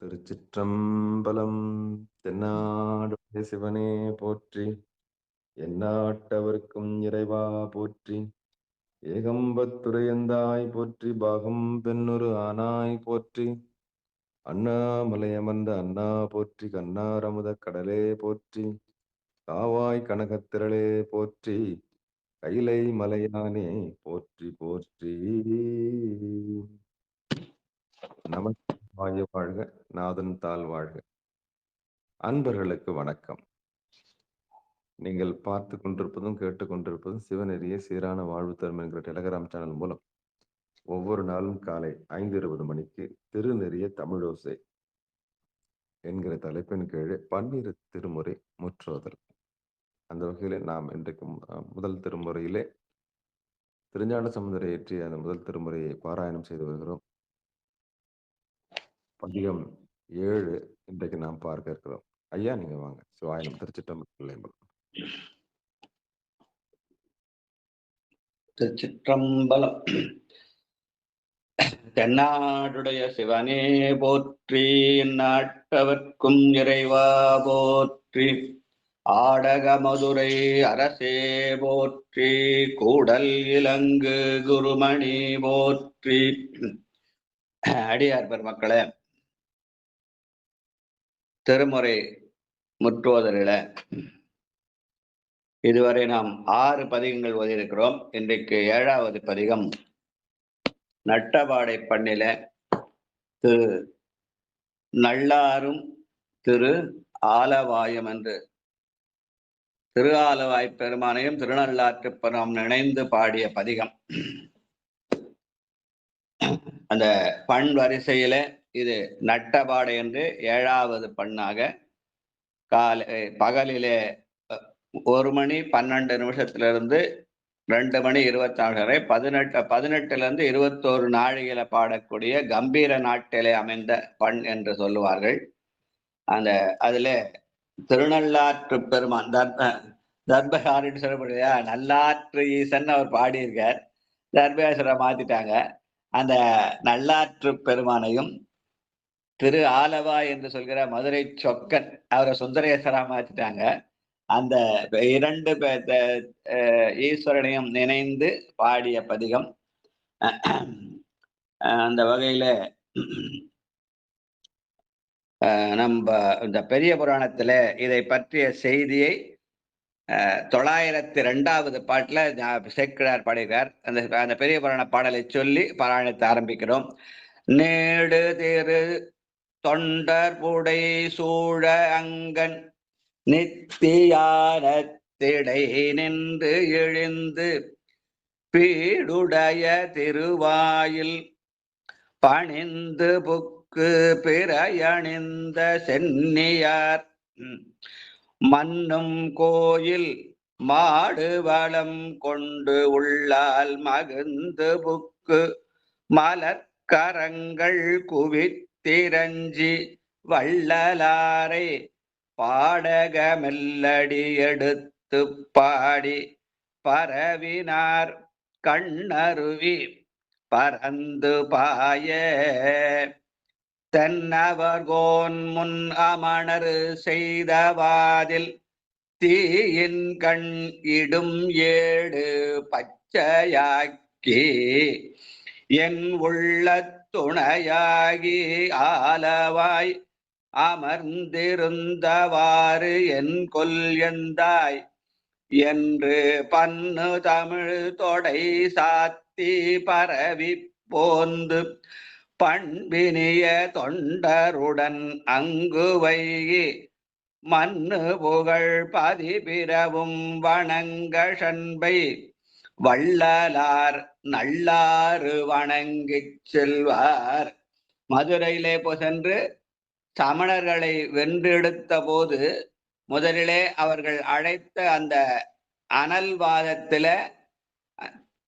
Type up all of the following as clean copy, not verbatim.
திருச்சிற்றம்பலம். தென்னாடுடைய சிவனே போற்றி, எந்நாட்டவர்க்கும் இறைவா போற்றி. ஏகம்பத்துரையந்தாய் போற்றி, பாகம் பெண்ணுரு ஆனாய் போற்றி. அண்ணாமலையமர்ந்த அண்ணா போற்றி, கண்ணாரமுத கடலே போற்றி. காவாய் கனகத்திரளே போற்றி, கைலை மலையானே போற்றி போற்றி. நமச்சிவாய வாழ்க, நாதன் தாள் வாழ்க. அன்பர்களுக்கு வணக்கம். நீங்கள் பார்த்து கொண்டிருப்பதும் கேட்டுக்கொண்டிருப்பதும் சிவநெறிய சீரான வாழ்வு தரும் என்கிற டெலகிராம் சேனல் மூலம் ஒவ்வொரு நாளும் காலை 5:20 மணிக்கு திருநெறிய தமிழோசை என்கிற தலைப்பின் கீழே பன்னிரு திருமுறை முற்றோதல். அந்த வகையிலே நாம் இன்றைக்கு முதல் திருமுறையிலே திருஞான சம்பந்தரை ஏற்றிய அந்த முதல் திருமுறையை பாராயணம் செய்து வருகிறோம். பதிகம் 7 இன்றைக்கு நாம் பார்க்க இருக்கிறோம். ஐயா, நீங்க வாங்க. சிவாயனம். திருச்சிற்றம்பலம். திருச்சிற்றம்பலம். தென்னாடுடைய சிவனே போற்றி, நாட்டவர்க்கும் இறைவா போற்றி. ஆடக மதுரை அரசே போற்றி, கூடல் இலங்கு குருமணி போற்றி. அடியார் பெருமக்களே, திருமுறை முற்றோதலில இதுவரை நாம் 6 பதிகங்கள் ஓதியிருக்கிறோம். இன்றைக்கு 7வது பதிகம் நட்டபாடை பண்ணில திரு நல்லாரும் திரு ஆலவாயம் என்று திரு ஆலவாய் பெருமானையும் திருநள்ளாற்று பெருமான் நினைந்து பாடிய பதிகம். அந்த பண் வரிசையில இது நட்டபாடை என்று 7வது பண்ணாக பகலிலே 1 மணி 12 நிமிஷத்திலிருந்து 2 மணி 24 வரை 18 21 நாழிகையில பாடக்கூடிய கம்பீர நாட்டிலே அமைந்த பண் என்று சொல்லுவார்கள். அதுல திருநள்ளாற்று பெருமான் தர்பகாரின்னு சொல்லக்கூடிய நல்லாற்று ஈசன் அவர் பாடியிருக்கார். தர்பேஸ்வரை மாத்திட்டாங்க. அந்த நல்லாற்று பெருமானையும் திரு ஆலவா என்று சொல்கிற மதுரை சொக்கன் அவரை சுந்தரேஸ்வரா மாத்திட்டாங்க. அந்த 2 ஈஸ்வரனையும் நினைந்து பாடிய பதிகம். அந்த வகையில நம்ம இந்த பெரிய புராணத்துல இதை பற்றிய செய்தியை 902வது பாட்டுல சேக்கிழார் பாடுகிறார். அந்த பெரிய புராண பாடலை சொல்லி பாராயணத்தை ஆரம்பிக்கிறோம். நேடு திரு தொண்டர் புடை சூழ அங்கன் நித்தியானத்திடை நின்று எழுந்து பீடுடைய திருவாயில் பணிந்து புக்கு பிறையணிந்த சென்னியார் மன்னும் கோயில் மாடு வளம் கொண்டு உள்ளால் மகிழ்ந்து புக்கு மலர்கரங்கள் குவித்திரஞ்சி வள்ளலாரை பாடக மெல்லடி எடுத்து பாடி பரவினார் கண்ணருவி பரந்து பாய தென்னவர்கோன் முன் அமணர் செய்தவாதில் தீயின் கண் இடும் ஏடு பச்சையாக்கி என் உள்ள துணையாகி ஆலவாய் அமர்ந்திருந்தவாறு என் கொல் எந்தாய் என்று பன்னு தமிழ் தொடை சாத்தி பரவி போந்து பண்பினிய தொண்டருடன் அங்கு வைகி மண்ணு புகழ் பதிபிரவும் வணங்க சண்பை வள்ளலார் நல்லாறு வணங்கிச் செல்வார். மதுரையிலே சென்று சமணர்களை வென்றெடுத்த போது முதலிலே அவர்கள் அழைத்த அந்த அனல்வாதத்தில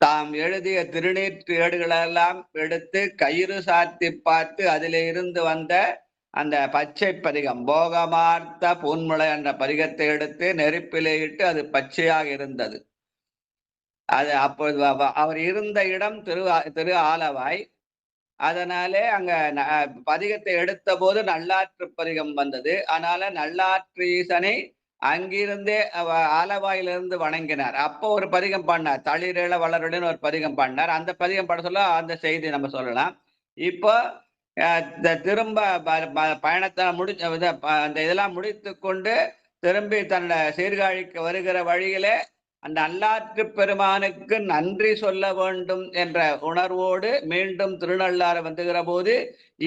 தாம் எழுதிய திருநீற்று ஏடுகளெல்லாம் எடுத்து கயிறு சாத்தி பார்த்து அதிலே இருந்து வந்த அந்த பச்சை பதிகம் போகமார்த்த பூன்முளை என்ற பதிகத்தை எடுத்து நெருப்பிலே இட்டு அது பச்சையாக இருந்தது. அது அப்போது அவர் இருந்த இடம் திரு ஆலவாய். அதனாலே அங்க பதிகத்தை எடுத்த போது நல்லாற்று பதிகம் வந்தது. அதனால நல்லாற்று ஈசனை அங்கிருந்தே ஆலவாயிலிருந்து வணங்கினார். அப்போ ஒரு பதிகம் பாடினார். தளிரிள வளருடன் ஒரு பதிகம் பாடினார். அந்த பதிகம் பாட சொல்ல அந்த செய்தி நம்ம சொல்லலாம். இப்போ திரும்ப பயணத்தை அந்த இதெல்லாம் முடித்துக் கொண்டு திரும்பி தன்னோட சீர்காழிக்கு வருகிற வழியிலே அந்த நல்லாற்று பெருமானுக்கு நன்றி சொல்ல வேண்டும் என்ற உணர்வோடு மீண்டும் திருநள்ளாறு வந்துகிற போது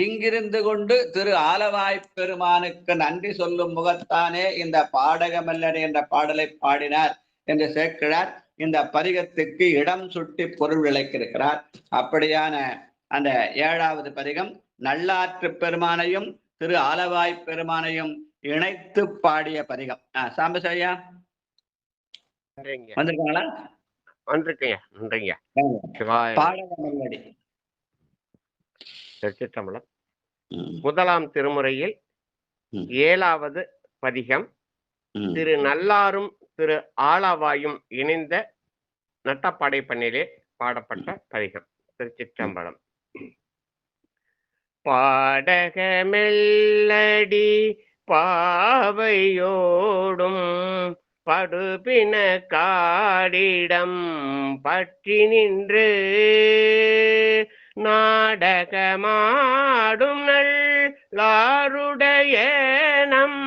இங்கிருந்து கொண்டு திரு ஆலவாய் பெருமானுக்கு நன்றி சொல்லும் முகத்தானே இந்த பாடகமல்லர் என்ற பாடலை பாடினார் என்று சேர்க்கிறார். இந்த பதிகத்துக்கு இடம் சுட்டி பொருள் விளக்கியிருக்கிறார். அப்படியான அந்த 7வது பதிகம் நல்லாற்று பெருமானையும் திரு ஆலவாய் பெருமானையும் இணைத்து பாடிய பதிகம். சாம்பசையா வந்திருக்காங்களா? வந்திருக்கீங்க. நன்றிங்க. பாடகமல்லடி திருச்சிற்றம்பலம். முதலாம் திருமுறையில் 7வது பதிகம் திரு நல்லாரும் திரு ஆலவாயும் இணைந்த நட்டப்பாடை பண்ணிலே பாடப்பட்ட பதிகம். திருச்சிற்றம்பலம். பாடகமெல்லடி பாவையோடும் படுபின காடிடம் பற்றி நின்று நாடகமாடும் நல்லாருடைய நம்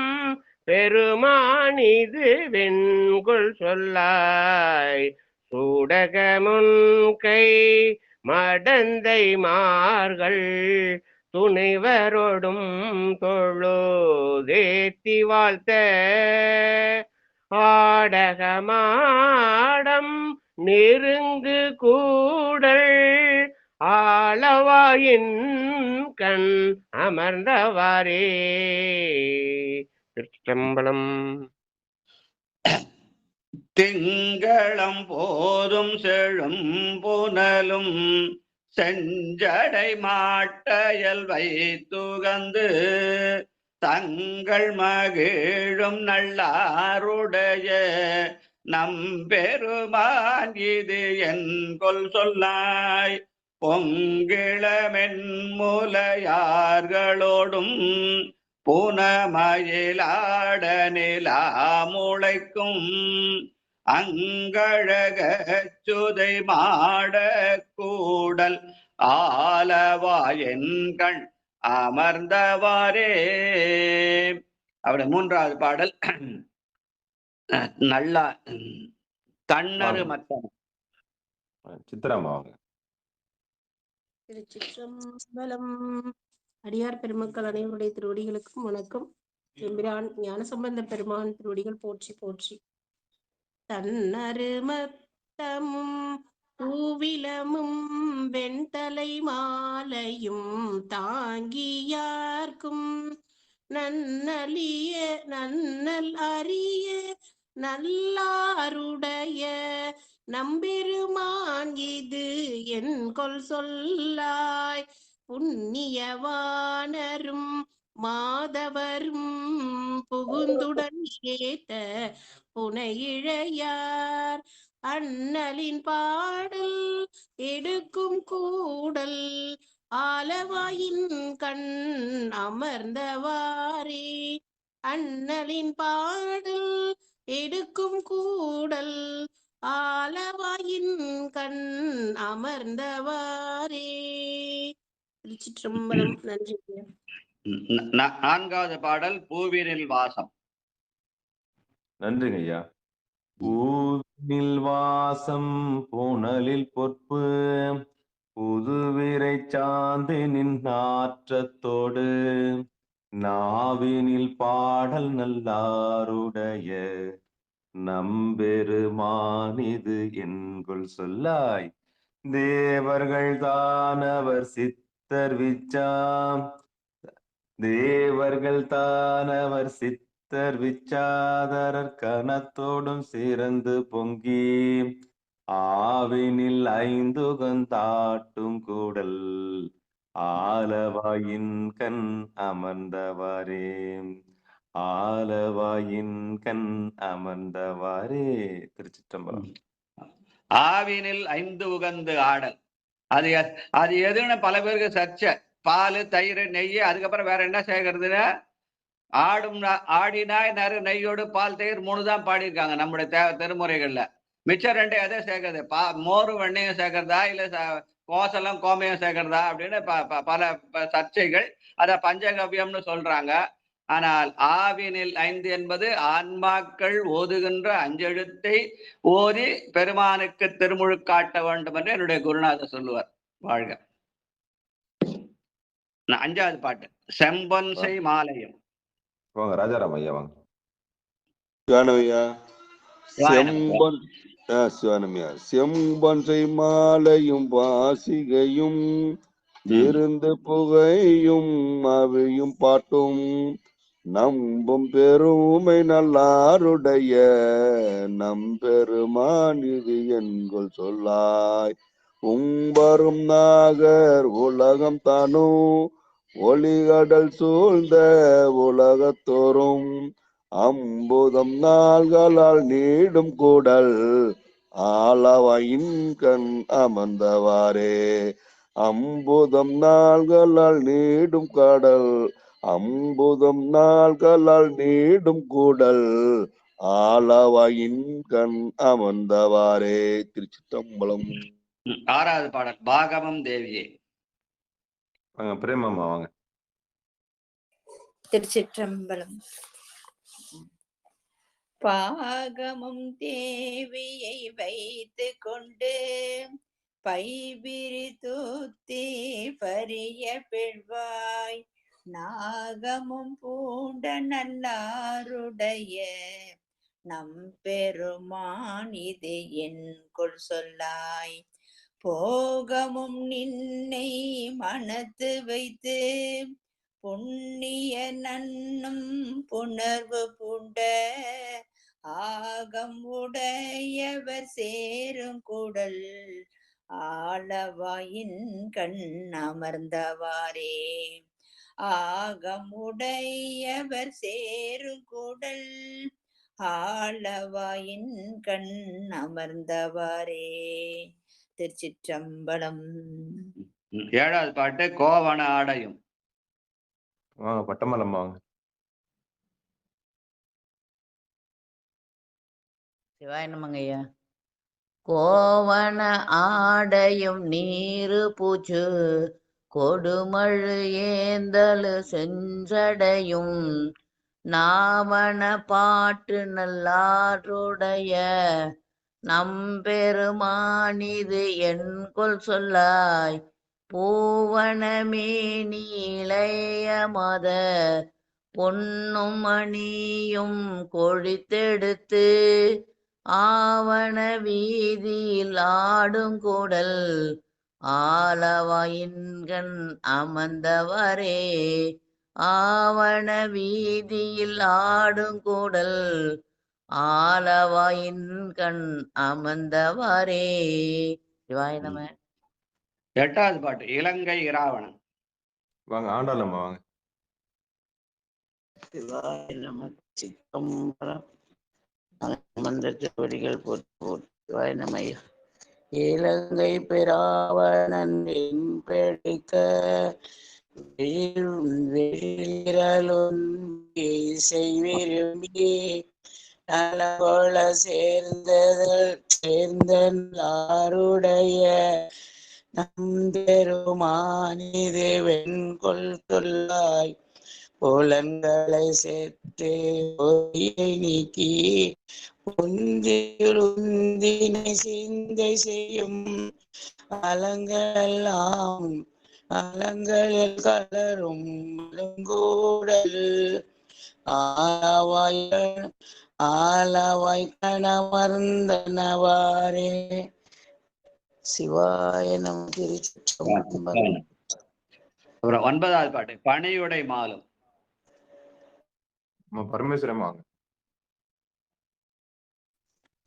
பெருமானிது வெண்கொள் சொல்லாய் சூடகமுன் கை மடந்தை மார்கள் துணைவரோடும் தொழுதேத்தி வாழ்த்த ஆடகமாடம் நெருங்கு கூடல் ஆலவாயின் கண் அமர்ந்தவாரே. திருச்சம்பலம். திங்களம் போதும் செழும் புனலும் செஞ்சடை மாட்டையல் வைத்துகந்து தங்கள் மகிழும் நல்லாருடைய நம்பெருமான் இது என்கொல் சொல்லாய் பொங்கிளமென் முலையார்களோடும் புனமயிலாட நிலா முளைக்கும் அங்கழக சுதை மாட கூடல் ஆலவாயின் கண் அமர்ந்தவாரே. அவருடைய 3வது பாடல் நல்லா தன்னரு மத்தம். சித்திரமாக திருச்சிற்றம்பலம். அடியார் பெருமக்கள் அனைவருடைய திருவடிகளுக்கும் வணக்கம். எம்பிரான் ஞானசம்பந்த பெருமான் திருவடிகள் போற்றி போற்றி. தன்னருமத்தமும் பூவிலமும் வெண்தலை மாலையும் தாங்கியார்க்கும் நன்னலிய நன்னல் அரிய நல்லாருடைய நம்பெருமான் இது என்கொல் சொல்லாய் புண்ணியவானரும் மாதவரும் புகுந்துடன் ஏத்த புனையிழையார் அண்ணலின் பாடல் எடுக்கும் கூடல் ஆலவாயின் கண் அமர்ந்தவாரே. அண்ணலின் பாடல் எடுக்கும் கூடல் ஆலவாயின் கண் அமர்ந்தவாரே. திருச்சிற்றம்பலம். நன்றி. 4வது பாடல் பூவினில் வாசம். நன்றிங்க ஐயா. பூவினில் வாசம் புனலில் பொற்பு புதுவிரை சாந்து நின்னாற்றத்தோடு நாவினில் பாடல் நல்லாருடைய நம்பெருமானிது என்கொல் சொல்லாய் தேவர்கள் தானவர் சித்தர் விச்சாம் தேவர்கள் தானவர் சித்தர் விச்சாதரர் கணத்தோடும் சிறந்து பொங்கி ஆவினில் 5 கந்தாட்டும் கூடல் ஆலவாயின் கண் அமர்ந்தவாரே. ஆலவாயின் கண் அமர்ந்தவாரே. திருச்சிற்றம்பலம். ஆவினில் 5 உகந்து ஆடல். அது அது எதுன்னு பல பேருக்கு சர்ச்சை. பால், தயிர், நெய், அதுக்கப்புறம் வேற என்ன சேர்க்கறதுன்னு ஆடினாய் நறு நெய்யோடு பால் தயிர் 3 தான் பாடியிருக்காங்க நம்முடைய திருமுறைகள்ல. மிச்சம் 2 எதை சேர்க்கறது? மோரும் வெண்ணையும் சேர்க்கறதா இல்ல கோசலம் கோமையும் சேர்க்கறதா அப்படின்னு பல சர்ச்சைகள். அத பஞ்சகவ்யம்னு சொல்றாங்க. ஆனால் ஆவினில் 5 என்பது ஆன்மாக்கள் ஓதுகின்ற 5 எழுத்தை ஓதி பெருமானுக்கு திருமுழுக்காட்ட வேண்டும் என்று என்னுடைய குருநாதர் சொல்லுவார். வாழ்க. 5வது பாட்டு செம்பொன்சை மாலையும். வாங்க ராஜாராம் ஐயா வாங்க. சிவானமையா சிவானமையா செம்பொன்சை மாலையும் வாசிகையும் இருந்து புகையும் அவையும் பாட்டும் நம்பும் பெருமை நல்லாருடைய நம்பெருமான் இது என்கொள் சொல்லாய். உம்பரும் நாகர் உலகம் தானும் ஒளிகடல் சூழ்ந்த உலகத்தோறும் அம்புதம் நாள்களால் நீடும் கூடல் ஆலவாயின் கண் அமர்ந்தவாறே. அம்புதம் நாள்களால் நீடும் கடல் அம்புதம் நாள்களால் நீடும் கூடல் ஆலவாயின் கண் அமர்ந்தவாறே. திருச்சிற்றம்பலம். 6வது பாடல் பாகவம் தேவியே. வாங்க பிரேமாமா வாங்க. திருச்சிற்றம்பலம். பாகமும் தேவியை வைத்து கொண்டு பைபிரி தூத்தி பரிய பெழ்வாய் நாகமும் பூண்ட நல்லாருடைய நம்பெருமான் இது என்கொள் சொல்லாய். போகமும் நின்னை மனத்து வைத்து புண்ணிய நன்னும் புணர்வு பூண்ட ஆகம் உடையவர் சேரும் கூடல் ஆலவாயின் கண் அமர்ந்தவாறே. ஆகம் உடையவர் சேரும் கூடல் ஆலவாயின் கண் அமர்ந்தவாறே. திருச்சிற்றம்பலம். 7வது பாட்டு கோவண ஆடையும். வாங்க பட்டமலம் வாங்க. சிவாய நமங்கய்யா. கோவண ஆடையும் நீரு பூச்சு கொடுமழு ஏந்தலு செஞ்சடையும் நாவன பாட்டு நல்லாருடைய நம்பெருமானிது என்கொள் சொல்லாய். பூவனமேனி இளைய மத பொன்னும் மணியும் கொழித்தெடுத்து ஆவண வீதியில் ஆடுங்கூடல் ஆலவாயின்கண் அமர்ந்தவரே. ஆவண வீதியில் ஆடுங்கூடல் ஆலவாயின்கண் அமர்ந்தவரே. சிவாய நம. 8வது பாட்டு இலங்கை இராவணன். வாங்க ஆண்டாளம்மா வாங்க. சிவாய நம. சிதம்பரம் மந்திரவடிகள் போற்றுவாய நமய. இலங்கை பெறாவணன் பெடிக்க இசை விரும்பி நலகொள சேர்ந்தாருடைய நம்பெருமானிது வெண்கொள் சொல்லாய். புலன்களை சேர்த்து பொய்யை நீக்கி உந்தினை சிந்தை செய்யும் அலங்களெல்லாம் அலங்களில் கலரும் அலங்கூடல் ஆலவாய் கணமர்ந்தனவாரே. சிவாய நம. திருச்சிற்றம்பலம். அப்புறம் 9வது பாட்டு பணியுடை மாலும். பரமேஸ்வரம் வாங்க.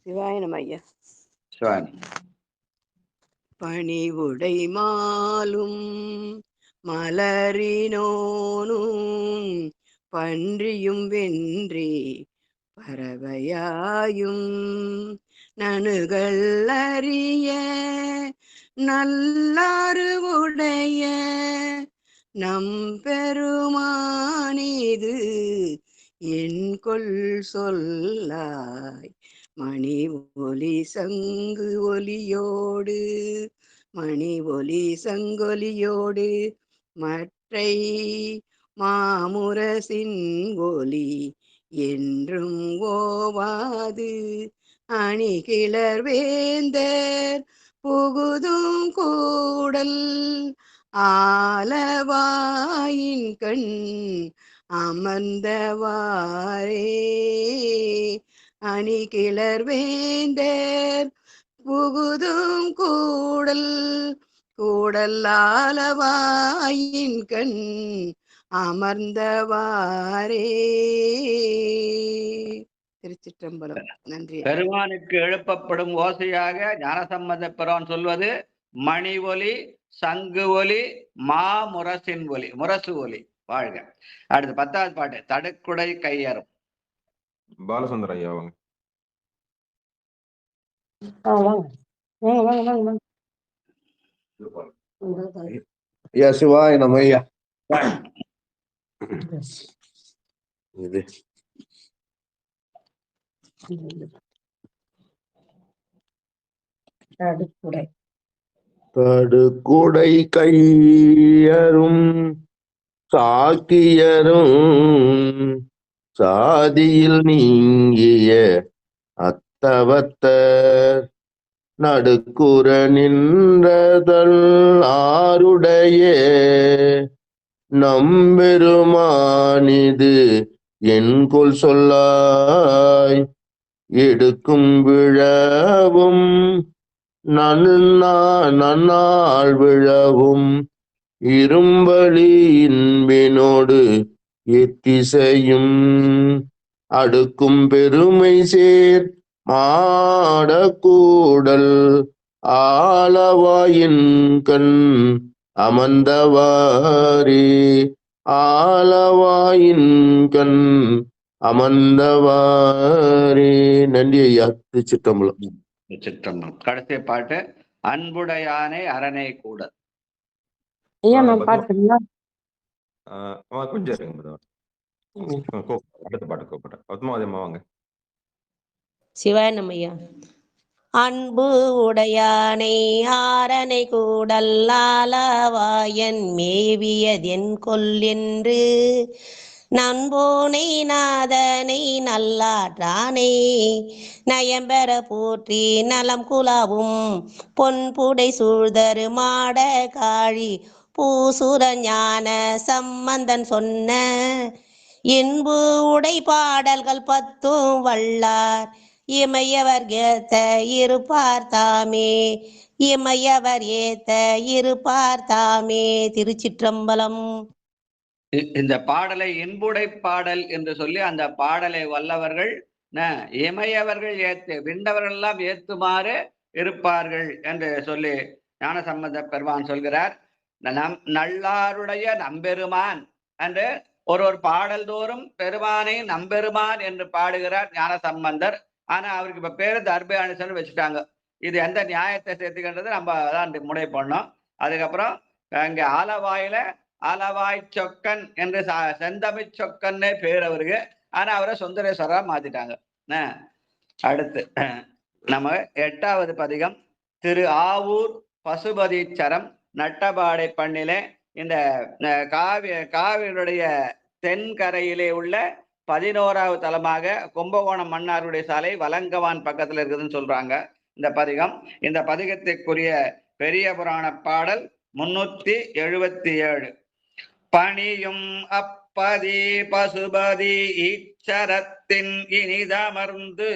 சிவாய நம ஐயா. சிவானி. பணிவுடை மாலும் மலரினோனும் பன்றியும் வென்றி பறவையாயும் நனுகள் அறிய நல்லாறு உடைய நம் பெருமானிது என் கொள் சொல்லாய். மணி ஒலி சங்கு ஒலியோடு மணி ஒலி சங்கொலியோடு மற்றை மாமுரசின் ஒலி என்றும் ஓவாது அணி கிளர் வேந்தர் புகுதும் கூடல் ஆலவாயின் கண் அமர்ந்தவாரே. அணி கிளர் வேந்தர் புகுதும் கூடல் கூடல் ஆலவாயின் கண் அமர்ந்தவாரே. திருச்சிற்றம்பலம். நன்றி. பெருமானுக்கு எழுப்பப்படும் ஓசையாக ஞானசம்பந்த பெருமான் சொல்வது மணி ஒலி, சங்கு ஒலி, மாமுரசின் ஒலி, முரசு ஒலி. வாழ்க. அடுத்து 10வது பாட்டு, தடுக்குடை கையறும். பாலசுந்தர் ஐயா வாங்க. ஐயா சிவாய நம்ம ஐயா. இது தடுக்குடை கையரும் சாக்கியரும் சாதியில் நீங்கிய அத்தவத்தர் நடுக்குற நின்றதல் ஆருடைய நம்பெருமானிது என்கொள் சொல்லாய். எடுக்கும் விழவும் நன்னாள் விழவும் இரும்பலி இன்பினோடு எத்திசையும் அடுக்கும் பெருமை சேர் மாடக்கூடல் ஆலவாயின் கண் அமர்ந்தவாரே. ஆலவாயின் கண் அமர்ந்தவாரே. நன்றி ஐயா. திருச்சிற்றம்பலம். சிற்றம்பலம். கடைசி பாட்டு, அன்புடையானை அரணை கூடல். கொஞ்சம் இருங்க. அடுத்த பாட்டு கூப்பிட்டேன். பத்மாவதி அம்மா வாங்க. சிவாயனமையா. அன்பு உடையானை ஆரனை கூடல் ஆலவாயன் மேவியதென் கொல் என்று நண்போனை நாதனை நல்லாற்றானை நயம்பெற போற்றி நலம் குலாவும் பொன்புடை சூழ்தரு மாட காழி பூசுர ஞான சம்பந்தன் சொன்ன இன்பு உடை பாடல்கள் 10 வல்லார் இமையவர் ஏத்த இருப்பார் தாமே. இமையவர் ஏத்த இருப்பார் தாமே. திருச்சிற்றம்பலம். இந்த பாடலை இன்புடை பாடல் என்று சொல்லி அந்த பாடலை வல்லவர்கள் இமையவர்கள் ஏத்து விண்டவர்கள் எல்லாம் ஏத்துமாறு இருப்பார்கள் என்று சொல்லி ஞானசம்பந்த பெருமான் சொல்கிறார். நல்லாருடைய நம்பெருமான் என்று ஒரு பாடல் தோறும் பெருமானை நம்பெருமான் என்று பாடுகிறார் ஞானசம்பந்தர். ஆனா அவருக்கு இப்ப பேரு தர்பயானிசன் வச்சுட்டாங்க. இது எந்த நியாயத்தை சேர்த்துக்கின்றது நம்ம தான் முனை பண்ணோம். அதுக்கப்புறம் இங்க ஆலவாயில ஆலவாய் சொக்கன் என்று செந்தமிழ் சொக்கன்னே பேர் அவருக்கு. ஆனா அவரை சுந்தரேஸ்வரா மாத்திட்டாங்க. அடுத்து நம்ம 8வது பதிகம், திரு ஆவூர் பசுபதீச்சரம் நட்டபாடை பண்ணிலே. இந்த காவிரியுடைய தென்கரையிலே உள்ள 11வது தலமாக கும்பகோணம் மன்னாருடைய சாலை வலங்கவான் பக்கத்துல இருக்குதுன்னு சொல்றாங்க இந்த பதிகம். இந்த பதிகத்திற்குரிய பெரிய புராண பாடல் 377. பணியும் அப்பதி பசுபதி ஈச்சரத்தின் இனிதமர்ந்து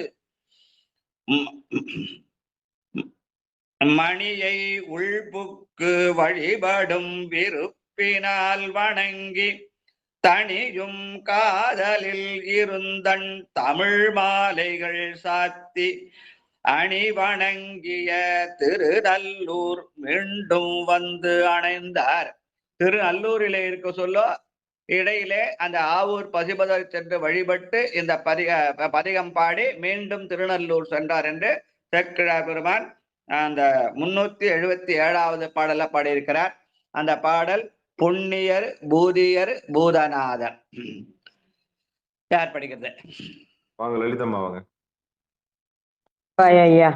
மணியை உள்புக்கு வழிபடும் விருப்பினால் வணங்கி தனியும் காதலில் இருந்தன் தமிழ் மாலைகள் சாத்தி அணி வணங்கிய திருநல்லூர் மீண்டும் வந்து அணைந்தார். திருநல்லூரிலே இருக்க சொல்ல இடையிலே அந்த ஆவூர் பசுபதி சென்று வழிபட்டு இந்த பதிகம் பாடி மீண்டும் திருநல்லூர் சென்றார் என்று சேக்கிழார் பெருமான் அந்த 377வது பாடல பாடியிருக்கிறார். அந்த பாடல் புண்ணியர் பூதியர் பூதநாதர். யார் படிக்கிறது? வாங்க லலிதம்மா வாங்க. ஐயா,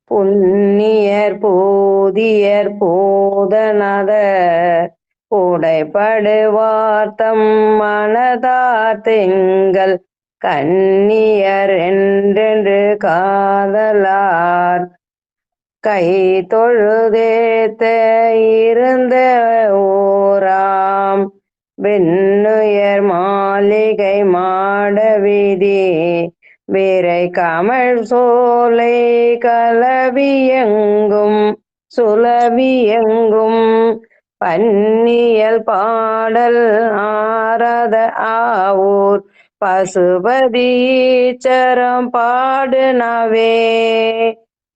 புண்ணியர் பூதியர் பூதநாதர் உடைபடுவார்த்தம் மனதார் திங்கள் கண்ணியர் என்றென்று காதலார் கை தொழுதேத்த இருந்த ஊராம் வெண்ணுயர் மாளிகை மாட வீதி வீரை கமல் சோலை கலவியெங்கும் சுலவியெங்கும் பன்னியல் பாடல் ஆரத ஆவூர் பசுபதீச்சரம் பாடுனவே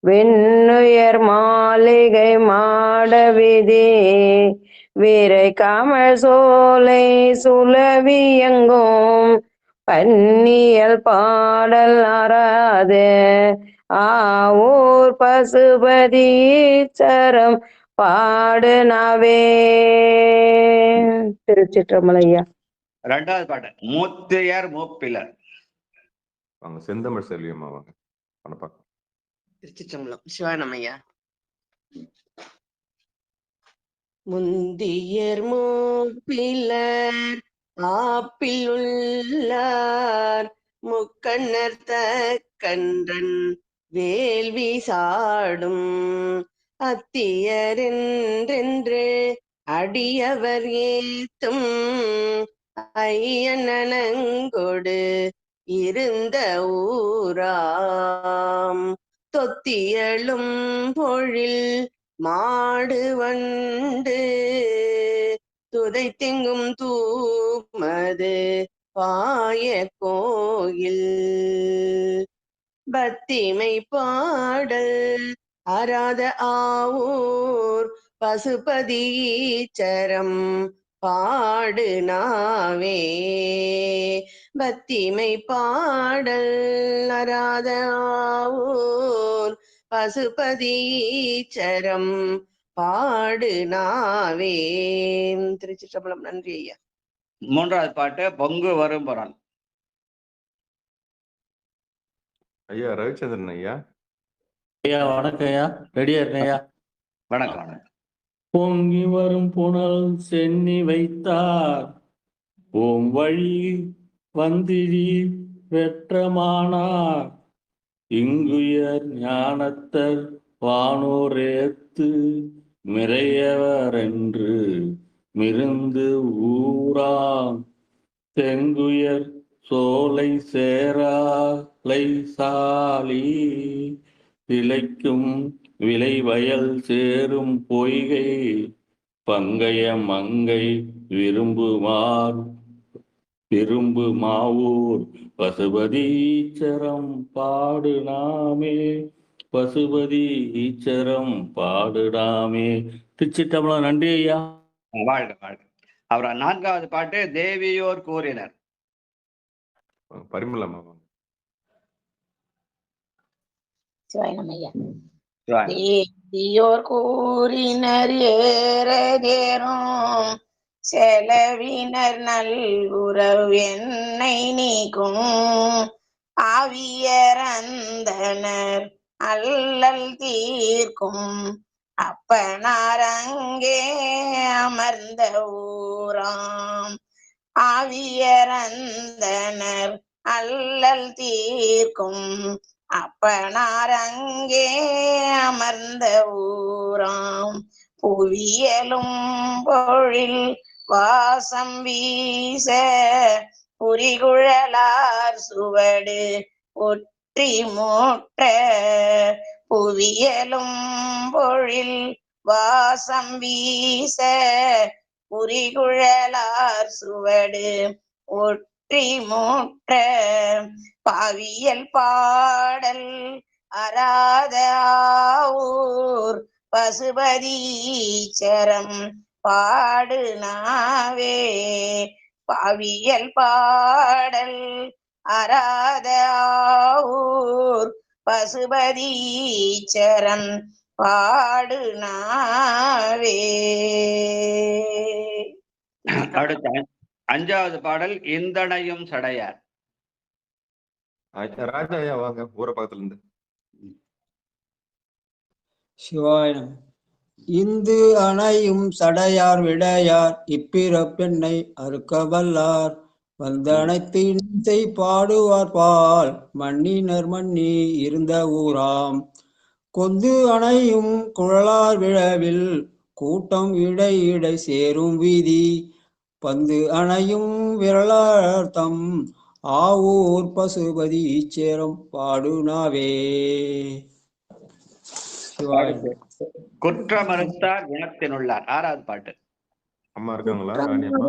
விண்ணுயர் மாளிகை மாட வீதி வீரை கமல் சோலை சுலவியெங்கும் பன்னியல் பாடல் ஆராது ஆவூர் பசுபதீச்சரம் பாடுனவே. திருச்சிற்றம்பலம் ஐயா. 2வது பாட்டு மூத்தியர் மூப்பிலர். வாங்க செந்தமிழ் செல்வியம்மா வாங்க. வணக்கம். திருச்சிற்றம்பலம். சிவானம் ஐயா. முந்தியர் மூப்பிலர் ஆப்பில் உள்ளார் முக்கண்ணர் தக்கன்றன் வேள்வி சாடும் அத்தியரென்றென்று அடியவர் ஏத்தும் ஐயனங்கொடு இருந்த ஊராம் தொத்தியலும் பொழில் மாடு வண்டு துதைத்தெங்கும் தூமது பாய கோயில் பத்திமை பாடல் அராத ஆவூர் பசுபதீச்சரம் பாடுனாவே பத்திமை பாடல் அராத ஆவூர் பசுபதீச்சரம் பாடுனாவே. திருச்சிற்றம்பலம். நன்றி ஐயா. 3வது பாட்டு பொங்கு வரும் புறன். ஐயா ரவிச்சந்திரன் ஐயா. ஐயா வணக்கம் ஐயா. ரெடியா இருக்கேன் ஐயா. வணக்கம் வணக்கம். பொங்கி வரும் புனல் சென்னி வைத்தார் ஓம் வழி வந்திரி வெற்றமானார் இங்குயர் ஞானத்தர் வானோரேத்து மிரையவரென்று மிருந்து ஊராம் செங்குயர் சோலை சேராலை சாலி திளைக்கும் விளை வயல் சேரும் பொய்கை பங்கைய மங்கை விரும்பு மாவூர் பசுபதீச்சரம் பாடுனாமே பசுபதீச்சரம் பாடுனாமே. திருச்சிற்றம்பலம். நன்றி ஐயா. வாழ்க வாழ்க. அப்புறம் 4வது பாட்டு தேவியோர் கூறினர். பரிமளம்மா. தேவியோர் கூறினர் ஏறதேரும் செலவினர் நல்குறவு என்னை நீக்கும் ஆவியரந்தனர் அல்லல் தீர்க்கும் அப்பனாரங்கே அமர்ந்த ஊராம் ஆவியரந்தனர் அல்லல் தீர்க்கும் அப்பனாரங்கே அமர்ந்த ஊராம் புவியலும் பொழில் வாசம் வீச புரிகுழலார் சுவடு ஒற்றி மூட்ட புவியலும் பொழில் வாசம் வீச புரிகுழலார் சுவடு ஒற்றி மூட்ட பாவியல் பாடல் அராத ஆவூர் பசுபதீச்சரம் பாடுனாவே பாவியல் பாடல் அராத ஆவூர் பசுபதீச்சரம் பாடு நாவே. அடுத்த 5வது பாடல் இந்தனையும் சடையார். ராஜா ஐயா வாங்க ஊர பக்கத்துல இருந்து. சிவாயம். இந்து அணையும் சடையார் விடையார் இப்பிறப்பெண்ணை அறுக்க வல்லார் வந்தனைத்து இசை பாடுவார் பால் மண்ணினர் மண்ணி இருந்த ஊராம் கொந்து அணையும் குழலார் விழவில் கூட்டம் இடை இடை சேரும் வீதி பந்து அணையும் விரலார்த்தம் ஆவூர் பசுபதி சேரம் பாடுனாவே. குற்றமறுத்தார் குணத்தினுள்ளார். 6வது பாட்டு. அம்மா இருக்காங்களா? ராணி அம்மா.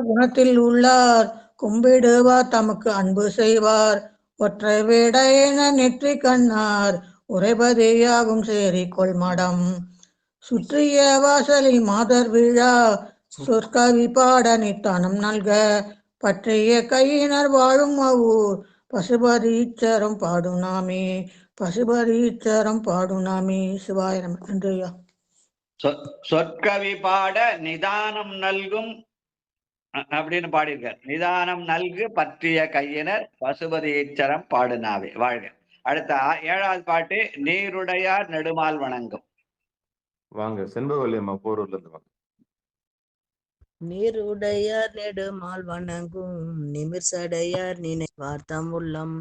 குணத்தில் உள்ளார் கும்பிடுவார் தமக்கு அன்பு செய்வார் ஒற்றை விடையென நெற்றி கண்ணார் உரைபதியாகும் சேரி கொள்மடம் சுற்றிய வாசலில் மாதர் விழா சொற்கவி பாட நித்தானம் நல்க பற்றிய கையினர் வாழும் ஊர் பசுபதீச்சரம் பாடுனாமே. பசுபதீச்சரம் பாடுனாமே. சிவாய நம. நன்றியா. சொற்கவி பாட நிதானம் நல்கும் அப்படின்னு பாடியிருக்கார். நிதானம் நல்கு பற்றிய கையினர் பசுபதீச்சரம் பாடுனாவே. வாழ்க. அடுத்த 7வது பாட்டு நீருடையார் நெடுமால் வணங்கும். வாங்க செண்பகவல்லி அம்மா போரூர்ல இருந்து வாங்க. நீருடையார் நெடுமால் வணங்கும் நிமிர்சடையார் நினைவார் தம் உள்ளம்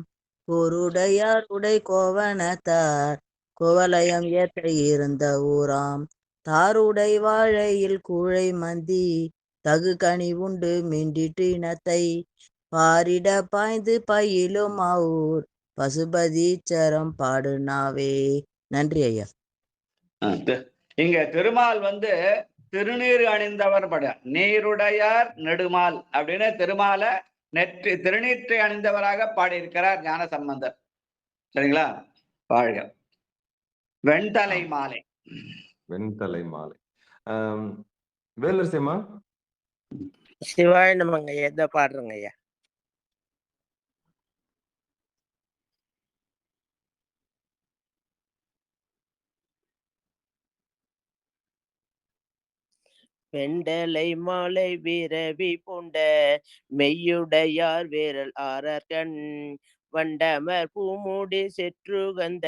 கூருடையார் உடை கோவணத்தார் கோவலயம் ஏற்ற இருந்த ஊராம் தாருடை வாழையில் கூழை மந்தி தகு கனி உண்டு மிண்டிட்டு இனத்தை பாரிட பாய்ந்து பயிலும் ஆவூர் பசுபதீச்சரம் பாடுனாவே. நன்றி ஐயா. இங்க திருமால் திருநீர் அணிந்தவர் பட நீருடையார் நெடுமால் அப்படின்னு திருமால திருநீற்றை அணிந்தவராக பாடியிருக்கிறார் ஞான சம்பந்தர். சரிங்களா? வாழ்க. வெண்தலை மாலை. வெண்தலை மாலை. வேலரசியம்மா. சிவாய நமங்க. எதை பாடுறங்க ஐயா? வெண்டலை மாலை வீரவி பூண்ட மெய்யுடையார் வீரல் ஆரற்கண் வண்டமர் பூமூடி செற்றுகந்த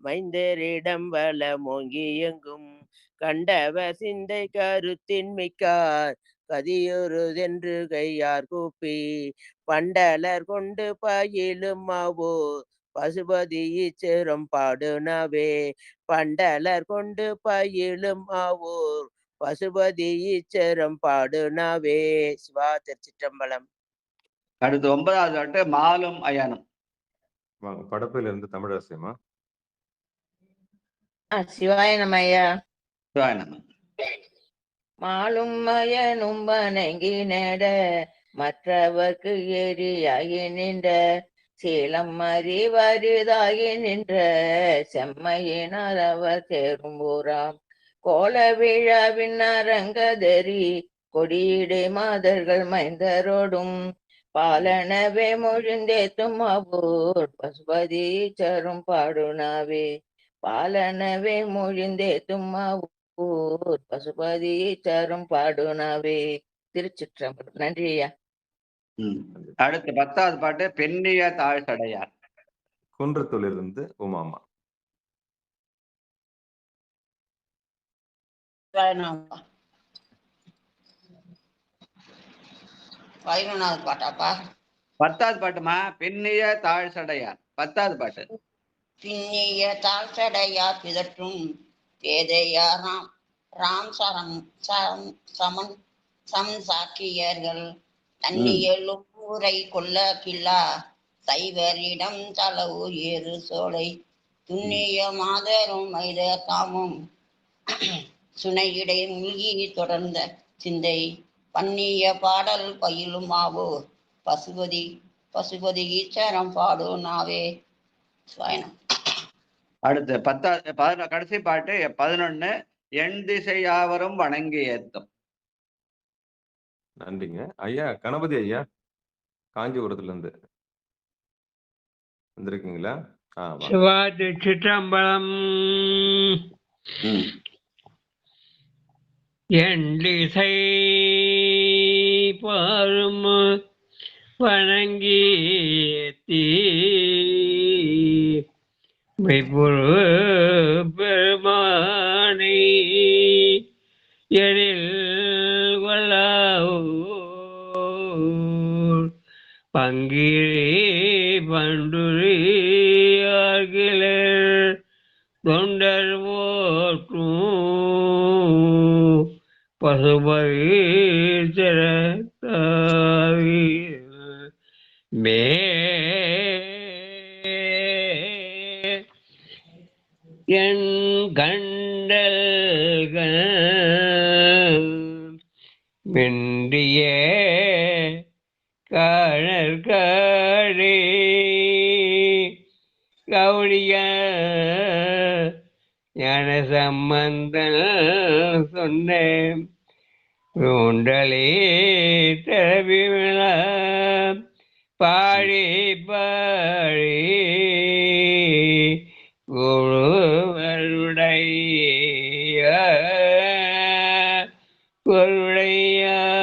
மைந்தரிடம் வள மோங்கி எங்கும் கண்டவர் சிந்தை கருத்தின் மிக்கார் கதியுறுதென்று கையார் கூப்பி பண்டலர் கொண்டு பயிலும் மாவோ பசுபதீச்சரம் பாடுனாவே. பண்டலர் கொண்டு பயிலும் ஆவூர் பசுபதீச்சரம் பாடுனாவே. சிவா. திருச்சிற்றம்பலம். அடுத்து 9வது பாட்டு மாலும் அயனும். வாங்க படப்பில இருந்து தமிழரசியம்மா. சிவாய நம ஐயா. சிவாய நம. மாலும் அயனும் வணங்கி நட மற்றவர்க்கு எரியாகி நின்ற சீலம் அறிவரிதாகி நின்ற செம்மையினார் அவர் சேரும் ஊராம் கோல விழாவின் அரங்கதறி கொடியிடை மாதர்கள் மைந்தரோடும் பாலனவே மொழிந்தேத்தும் ஆவூர் பசுபதீச்சரம் பாடுனாவே. பாலனவே மொழிந்தேத்தும் ஆவூர் பசுபதீச்சரம் பாடுனாவே. திருச்சிற்றம்பலம். நன்றி ஐயா. அடுத்து 10வது பாட்டு பெண்ணிய தாழ் சடையார். குன்றத்தூரிலிருந்து உமாமா. 11வது பாட்டாப்பா. 10வது பாட்டுமா பெண்ணிய தாழ் சடையார். 10வது பாட்டு. பின்னிய தாழ் சடையார் பிதற்றும் பேதையார் ராம் சரம் சமன் சம்சாக்கியர்கள் தன்னியலும் ஊரை கொல்ல கில்லா சைவரிடம் தளவு ஏறு சோலை துண்ணிய மாதரும் மைத தாமும் சுனையிடை மூழ்கி தொடர்ந்த சிந்தை பண்ணிய பாடல் பயிலும் ஆவோ பசுபதீச்சரம் பாடுனாவே. அடுத்து 10வது கடைசி பாட்டு 11 எண் திசையாவரும் வணங்கி ஏத்தும். நன்றிங்க ஐயா. கணபதி ஐயா காஞ்சிபுரத்துல இருந்து வந்திருக்கீங்களா? சிவாதி சிற்றம்பலம் எண்டிசை பாரும் வணங்கி மெய்ப்பொரு பெருமானை எழில் கொள்ளாவூர் பங்கிரி பண்டுரியார்கிலர் தொண்டர் போற்றும் பசுபதி திறத்தாவி மே என் கண்டல்கள் மெண்டிய கழற்கடே கௌடிய ஞான சம்பந்தன் சொன்ன உண்டலே தவிழ பாடி பாடி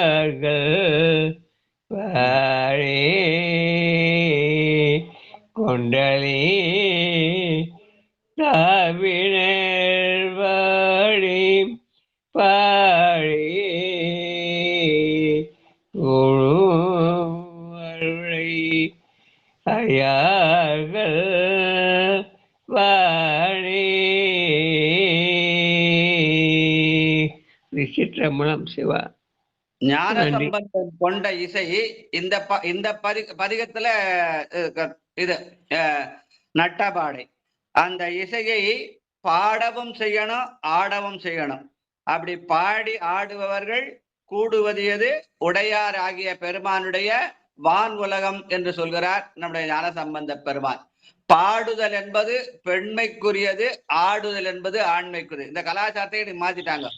குருடையார்கள் பாடி கொண்டலே தாவினர் பாடி பாடி அருளை ஐயார்கள் வாழி சிற்றம்பலம் சிவா. ஞான சம்பந்தம் கொண்ட இசை இந்த பதிகத்துல இது நட்டபாடை. அந்த இசையை பாடவும் செய்யணும், ஆடவும் செய்யணும். அப்படி பாடி ஆடுபவர்கள் கூடுவது எது? உடையார் ஆகிய பெருமானுடைய வான் உலகம் என்று சொல்கிறார் நம்முடைய ஞான சம்பந்த பெருமான். பாடுதல் என்பது பெண்மைக்குரியது, ஆடுதல் என்பது ஆண்மைக்குரியது. இந்த கலாச்சாரத்தை மாத்திட்டாங்க.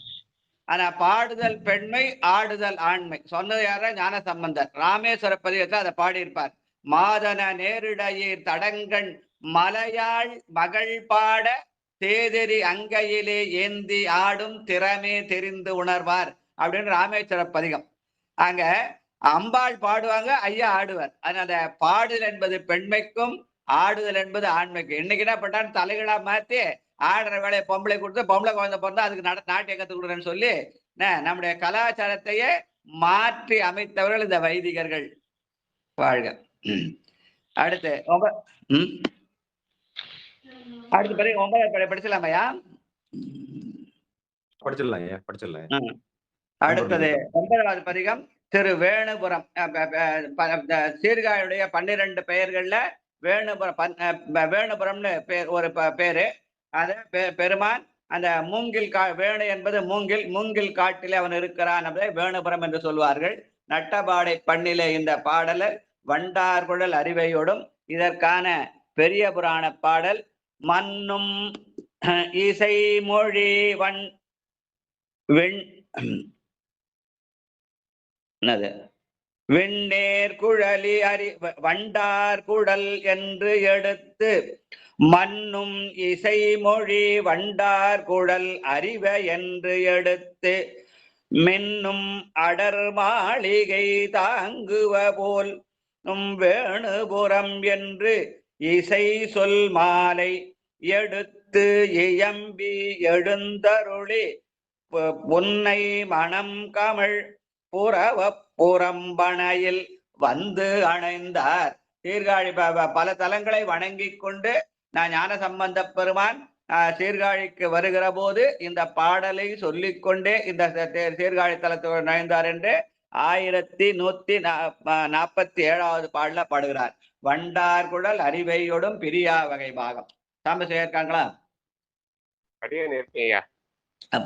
ஆனா பாடுதல் பெண்மை, ஆடுதல் ஆண்மை. சொன்னது யாரா? ஞான சம்பந்தர். ராமேஸ்வர பதிகத்தை அதை பாடியிருப்பார். மாதன நேரிடையீர் தடங்கண் மலையாள் மகள் பாட தேதெறி அங்கையிலே ஏந்தி ஆடும் திறமே தெரிந்து உணர்வார் அப்படின்னு ராமேஸ்வர பதிகம். அங்க அம்பாள் பாடுவாங்க, ஐயா ஆடுவார். அதனால பாடுதல் என்பது பெண்மைக்கும், ஆடுதல் என்பது ஆண்மைக்கும். இன்னைக்கு என்ன பண்றான்னு தலைகளா மாத்தி ஆடுற வேலையை பொம்பளை கொடுத்து, பொம்பளை குழந்தை பிறந்தா அதுக்கு நாட்டிய கத்து கொடுக்குறேன்னு சொல்லி நம்முடைய கலாச்சாரத்தையே மாற்றி அமைத்தவர்கள் இந்த வைதிகர்கள். வாழ்க. அடுத்து அடுத்த பிறகு 9வது படிச்சலாமையா? படிச்சிடலாம். அடுத்தது 9வது பதிகம் திரு வேணுபுரம். சீர்காழியுடைய 12 பெயர்கள்ல வேணுபுரம்னு ஒரு பேரு. அது பெருமான் அந்த மூங்கில் வேணு என்பது மூங்கில் காட்டிலே அவன் இருக்கிறான். வேணுபுரம் என்று சொல்வார்கள். நட்டபாடை பண்ணிலே இந்த பாடல் வண்டார்குழல் அறிவையோடும். இதற்கான பெரிய புராண பாடல் மன்னும் இசை மொழி வெண்ணேர் குழலி வண்டார் குழல் என்று எடுத்து மன்னும் இசை மொழி வண்டார் குழல் அறிவ என்று எடுத்து மின்னும் அடர் மாளிகை தாங்குவ போல் வேணுபுரம் என்று இசை சொல் மாலை எடுத்து இயம்பி எழுந்தருளி பொன்னை மணம் கமழ் புறவ புறம்பனையில் வந்து அணைந்தார். சீர்காழி பல தலங்களை வணங்கி கொண்டு நான் ஞான சம்பந்த பெருமான் சீர்காழிக்கு வருகிற போது இந்த பாடலை சொல்லிக்கொண்டே இந்த சீர்காழி தலத்தில் நுழைந்தார் என்று 1147வது பாடல பாடுகிறார். வண்டார் குழல் அறிவையோடும் பிரியா வகை பாகம். சாம்ப செய்யிருக்காங்களா?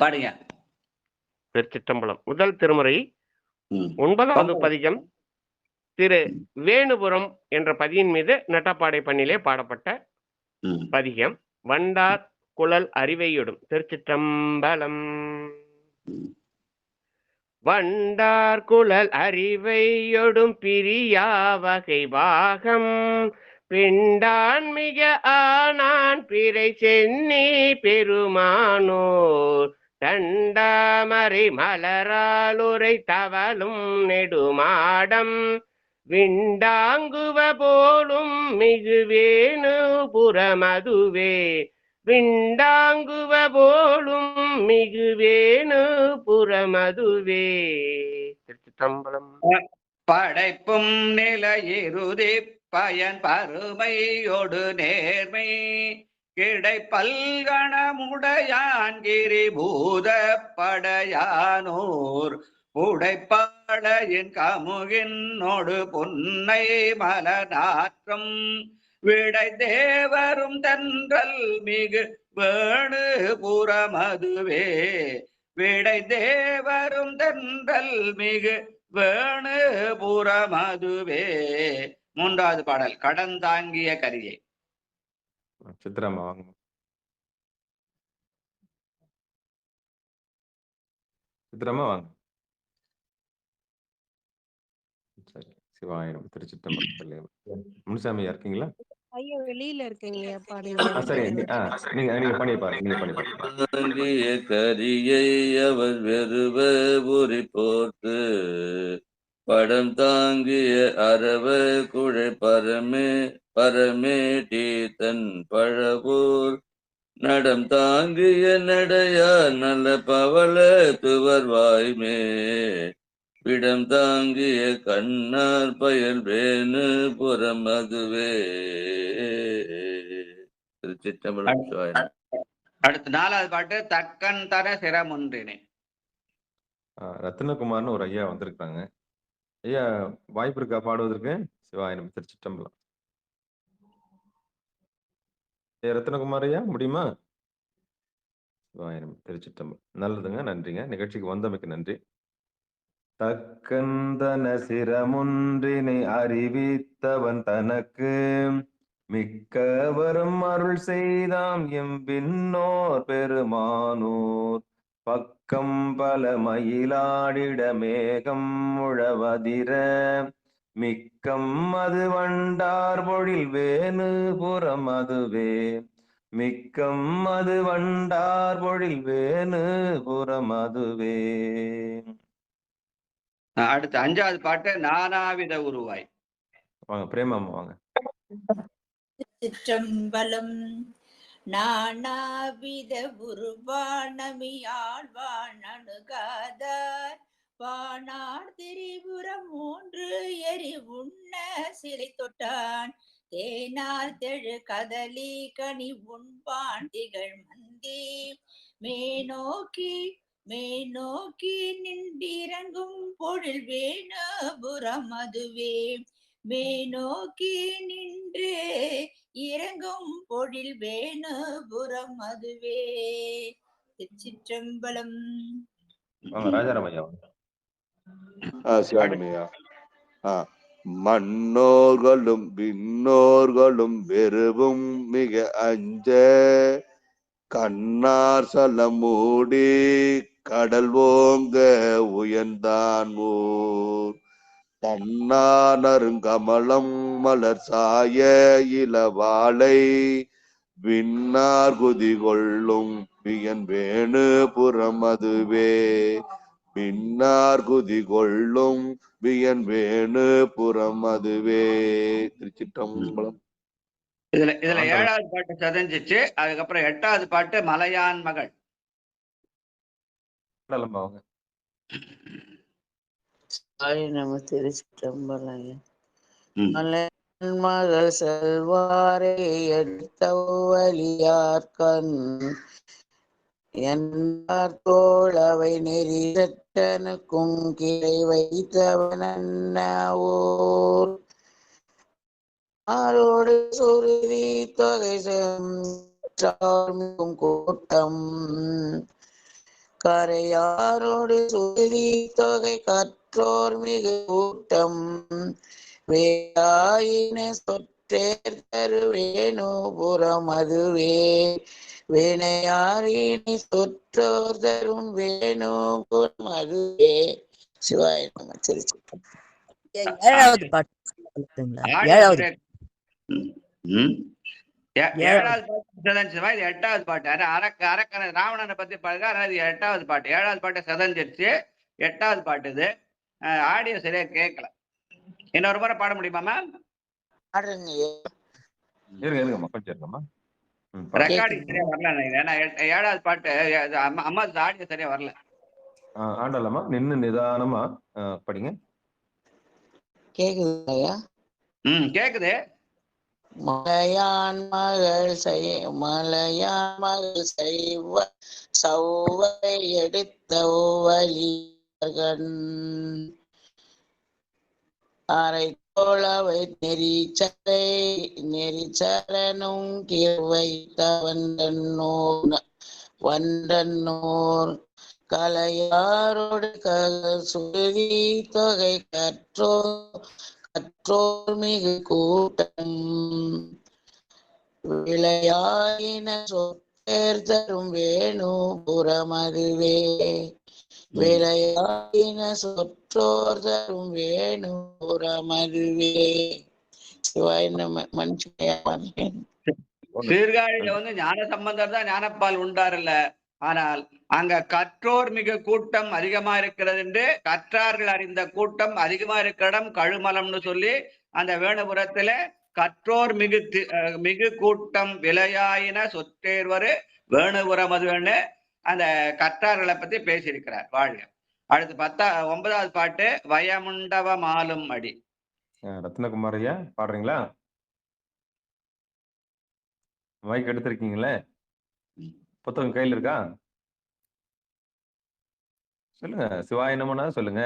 பாடுங்க. திருச்சிற்றம்பலம். முதல் திருமுறை 9வது பதிகம் திரு வேணுபுரம் என்ற பதியின் மீது நட்டப்பாடை பண்ணிலே பாடப்பட்ட பதிகம். வண்டார் குழல் அறிவையோடும். திருச்சிற்றம்பலம். வண்டார் குழல் அறிவையொடும் பிரியா வகை பாகம் பிண்டான் மிக ஆனான் பிறை சென்னி பெருமானோர் தண்டாமரை மலராலுரை தவளும் நெடுமாடம் விண்டாங்குவ போலும் மிகுவேணு புறமதுவே விண்டாங்குவ போலும் மிகுவேணு புறமதுவே. திருச்சிற்றம்பலம். படைப்பும் நிலையிறுதி பயன் பருமையோடு நேர்மை கிடைப்பல்கணமுடையான் கிரிபூத படையானோர் உடைப்பாளையின் கமுகினோடு புன்னை மலநாற்றம் விடை தேவரும் தென்றல் மிகு வேணு புறமதுவே விடை தேவரும் தென்றல் மிகு வேணு புறமதுவே. மூன்றாவது பாடல் கடந்தாங்கிய கரியை. சித்ராமா வாங்க. சித்ராமா வாங்க. சரி, சிவாயிரம். திருச்சிற்றம்பலம். முனுசாமியா இருக்கீங்களா? ஐயா வெளியில இருக்கீங்க சரி, நீங்க பண்ணி பாருங்க. கரியை அவர் வெறுவ உரி போர்த்து படம் தாங்கிய அரவ குழை பரமே தீத்தன் பழகூர் நடம் தாங்கிய நடையார் நல்ல பவள துவர் வாய்மே விடம் தாங்கிய கண்ணார் பயல் வேணு புறமதுவே. திருச்சிற்றம்பலம். அடுத்து நாலாவது பாட்டு தக்கன் தர சிரமொன்றினே. ரத்னகுமார்னு ஒரு ஐயா வந்திருக்காங்க. ஐயா வாய்ப்பு இருக்கா பாடுவதற்கு? சிவாயிரம். திருச்சிற்றம்பலம். ரத்னகுமார் ஐயா முடியுமா? சிவாயிரம். திருச்சிற்றம்பலம். நல்லதுங்க, நன்றிங்க. நிகழ்ச்சிக்கு வந்தமைக்கு நன்றி. தக்கந்தன சிரமொன்றினை அறிவித்தவன் தனக்கு மிக்கவரும் அருள் செய்தாம் எம்பின்னோர் பெருமானூர் பக்கம் பல மயிலாடிட மேகம் முழவதிர மிக்கம் அது வண்டார் பொழில் வேணு புறமதுவே மிக்கம் அது வண்டார் பொழில் வேணு புறமதுவே. அடுத்து அஞ்சாவது பாட்டு நானாவித உருவாய். வாங்க பிரேமாமா வாங்க. சிற்றம்பலம். நானாவித உருவானமியாழ்வான் அணுகாதார் வானார் திரிபுரம் 3 எரி உண்ண சிலை தொட்டான் தேனார் தெழு கதலி கனி உண்பான் திகழ் மந்தி மேனோக்கி நின்றிறங்கும் பொழில் வேணுபுறம் அதுவே மேனோக்கி நின்று இறங்கும் பொழில் வேணுபுறம் அதுவே. திருச்சிற்றம்பலம். ராஜாராமையா. சிவானமையா. மன்னோர்களும் விண்ணோர்களும் வெறுவும் மிக அஞ்ச கண்ணார் சலம் மூடி கடல் ஓங்க உயர்ந்தான் ஊர் தன்னானருங்கமலம் மலர் சாய இளவாளை விண்ணார் குதி கொள்ளும் வியன் வேணு புறமதுவே விண்ணார் குதி கொள்ளும் வியன் வேணு புறமதுவே. திருச்சிற்றம்பலம். இதுல 7வது பாட்டு சதஞ்சிச்சு. அதுக்கப்புறம் 8வது பாட்டு மலையான் மகள். நம. திருச்சிற்றம்பலம். மலையான் மகள் செல்வாரை எடுத்தவலியார்கண் என்னார் தோளவை நெறிதட்டனுக்கும் கிளை வைத்தவன் அண்ணாவூர் ஆரோடு சுருதி தொகை சென்றும் கூட்டம் கரையாரோடு சுருதி தொகை கற்றோர் மிகு கூட்டம் வேயாயின சொற்றேர் தருவேணு புறம் அதுவே வேணையாரினி சொற்றோர் தரும் வேணு புறம் அதுவே. சிவாய நம. திருச்சிற்றம்பலம். 7வது பாட்டு. 7வது ஏழாவது பாட்டு செதஞ்சிருவா. இது 8வது பாட்டு. அரக்கனை ராவணனை பத்தி பாருங்க. இது 8வது பாட்டு. 7வது பாட்டு செதஞ்சிருச்சு. 8வது பாட்டு இது. ஆடியோ சரியா கேட்கல. இன்னொரு முறை பாட முடியுமாமா? இருங்கம்மா, கொஞ்சம் இருங்கம்மா. ரெக்கார்டிங் சரியா வரல நினைக்கிறேன். 7வது பாட்டு அம்மா ஆடியோ சரியா வரல. ஆண்டலாமா, நின்னு நிதானமா படிங்க. கேக்குதுயா? கேக்குது. மலையான் மகள் செய்வ சௌவை எடுத்த அரை தோளவை நெறிச்சரனும் கிர்வைத்த வண்டன்னோர் கலையாரோடு சுருதி தொகை கற்றோர் மிகு கூட்டம் விளையாயின சொற்பேர் தரும் வேணு புறமதுவே விளையாயின சொற்றோர் தரும் வேணு புறமதுவே. சிவாய் மனுஷன் சீர்காழியில ஞான சம்பந்தர் தான் ஞானப்பால் உண்டார்ல. ஆனால் அங்க கற்றோர் மிகு கூட்டம் அதிகமா இருக்கிறது என்று, கற்றார்கள் அறிந்த கூட்டம் அதிகமா இருக்கிற இடம் கழுமலம்னு சொல்லி அந்த வேணுபுரத்துல கற்றோர் மிகு கூட்டம் விளையாயின சொற்றேர்வரு வேணுபுரம் அதுன்னு அந்த கற்றார்களை பத்தி பேசியிருக்கிறார். வாழ்க. அடுத்து 9வது பாட்டு வயமுண்டவ மாலும் அடி. ரத்னகுமார் ஐயா பாடுறீங்களா? மைக் எடுத்திருக்கீங்களே, புத்தகம் கையில் இருக்கா? சொல்லுங்க. சிவாயனம்னா சொல்லுங்க.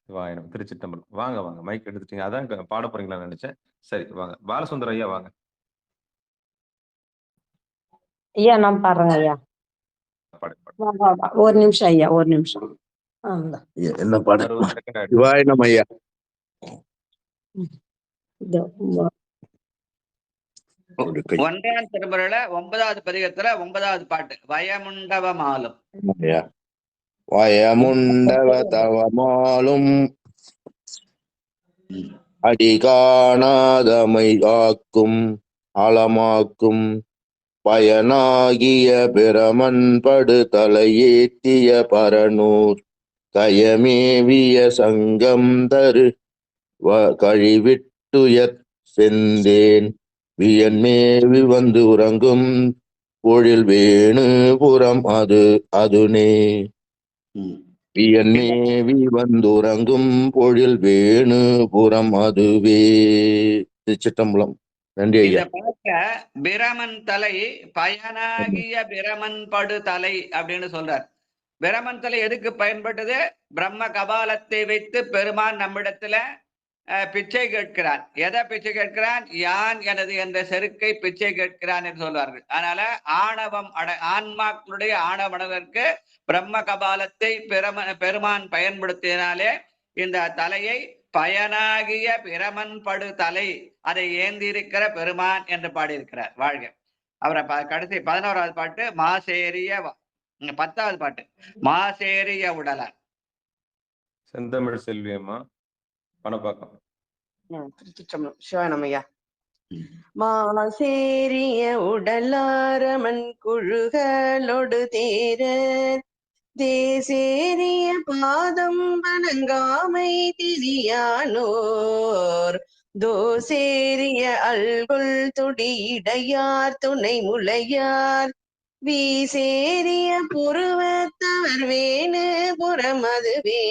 சிவாயனம். திருச்சிட்டம்பலம். வாங்க வாங்க, மைக் எடுத்துட்டீங்க. அதான் பாட போறீங்களான்னு நினைச்சேன். சரி வாங்க. பாலசுந்தர் ஐயா வாங்க. ஐயா நான் பாடுறேங்க ஐயா. ஒரு நிமிஷம் ஐயா, ஒரு நிமிஷம். என்ன பாடு? சிவாயனம் ஐயா. ஒன்றாம் திருமுறையில 9வது பதிகத்துல 9வது பாட்டு வயமுண்டவ மாலும். வயமுண்டவ தவமாலும் அடிகாணாதமை காக்கும் அளமாக்கும் பயனாகிய பிரமன் படு தலையேத்திய பரனூர் கயமேவிய சங்கம் தரு கழிவிட்டுயத் செந்தேன் வியன்மேவி வந்து உறங்கும் பொழில் வேணு புறம் அதுனே. வியன்மேவி வந்து உறங்கும் பொழில் வேணு புறம் அதுவே. திருச்சிட்டம்பலம். நன்றி ஐயா. இந்த பாட்ட பிரமன் தலை பயனாகிய பிரமன் படு தலை அப்படின்னு சொல்றார். பிரமன் தலை எதுக்கு பயன்பட்டது? பிரம்ம கபாலத்தை வைத்து பெருமான் நம்மிடத்துல பிச்சை கேட்கிறான். எதை பிச்சை கேட்கிறான்? யான் எனது என்ற செருக்கை பிச்சை கேட்கிறான் என்று சொல்வார்கள். அதனால ஆணவம் ஆன்மாக்களுடைய ஆணவனதற்கு பிரம்ம கபாலத்தை பெருமான் பயன்படுத்தினாலே இந்த தலையை பயனாகிய பிரமன் படு தலை, அதை ஏந்திருக்கிற பெருமான் என்று பாடியிருக்கிறார். வாழ்க. அவரை கடைசி 11வது பாட்டு மாசேரிய 10வது பாட்டு மாசேரிய உடலார். செந்தமிழ் செல்வியம்மா பணப்பாக்கம். சிவானமையா. மாசேரிய உடலாரமன் குழுகளொடு தேரர் தேசேரிய பாதம் வணங்காமை திரியானோர் தோசேரிய அல்குல் துடியிடையார் துணை முளையார் வீசேரிய புருவத்தவர் வேணு புறமதுவே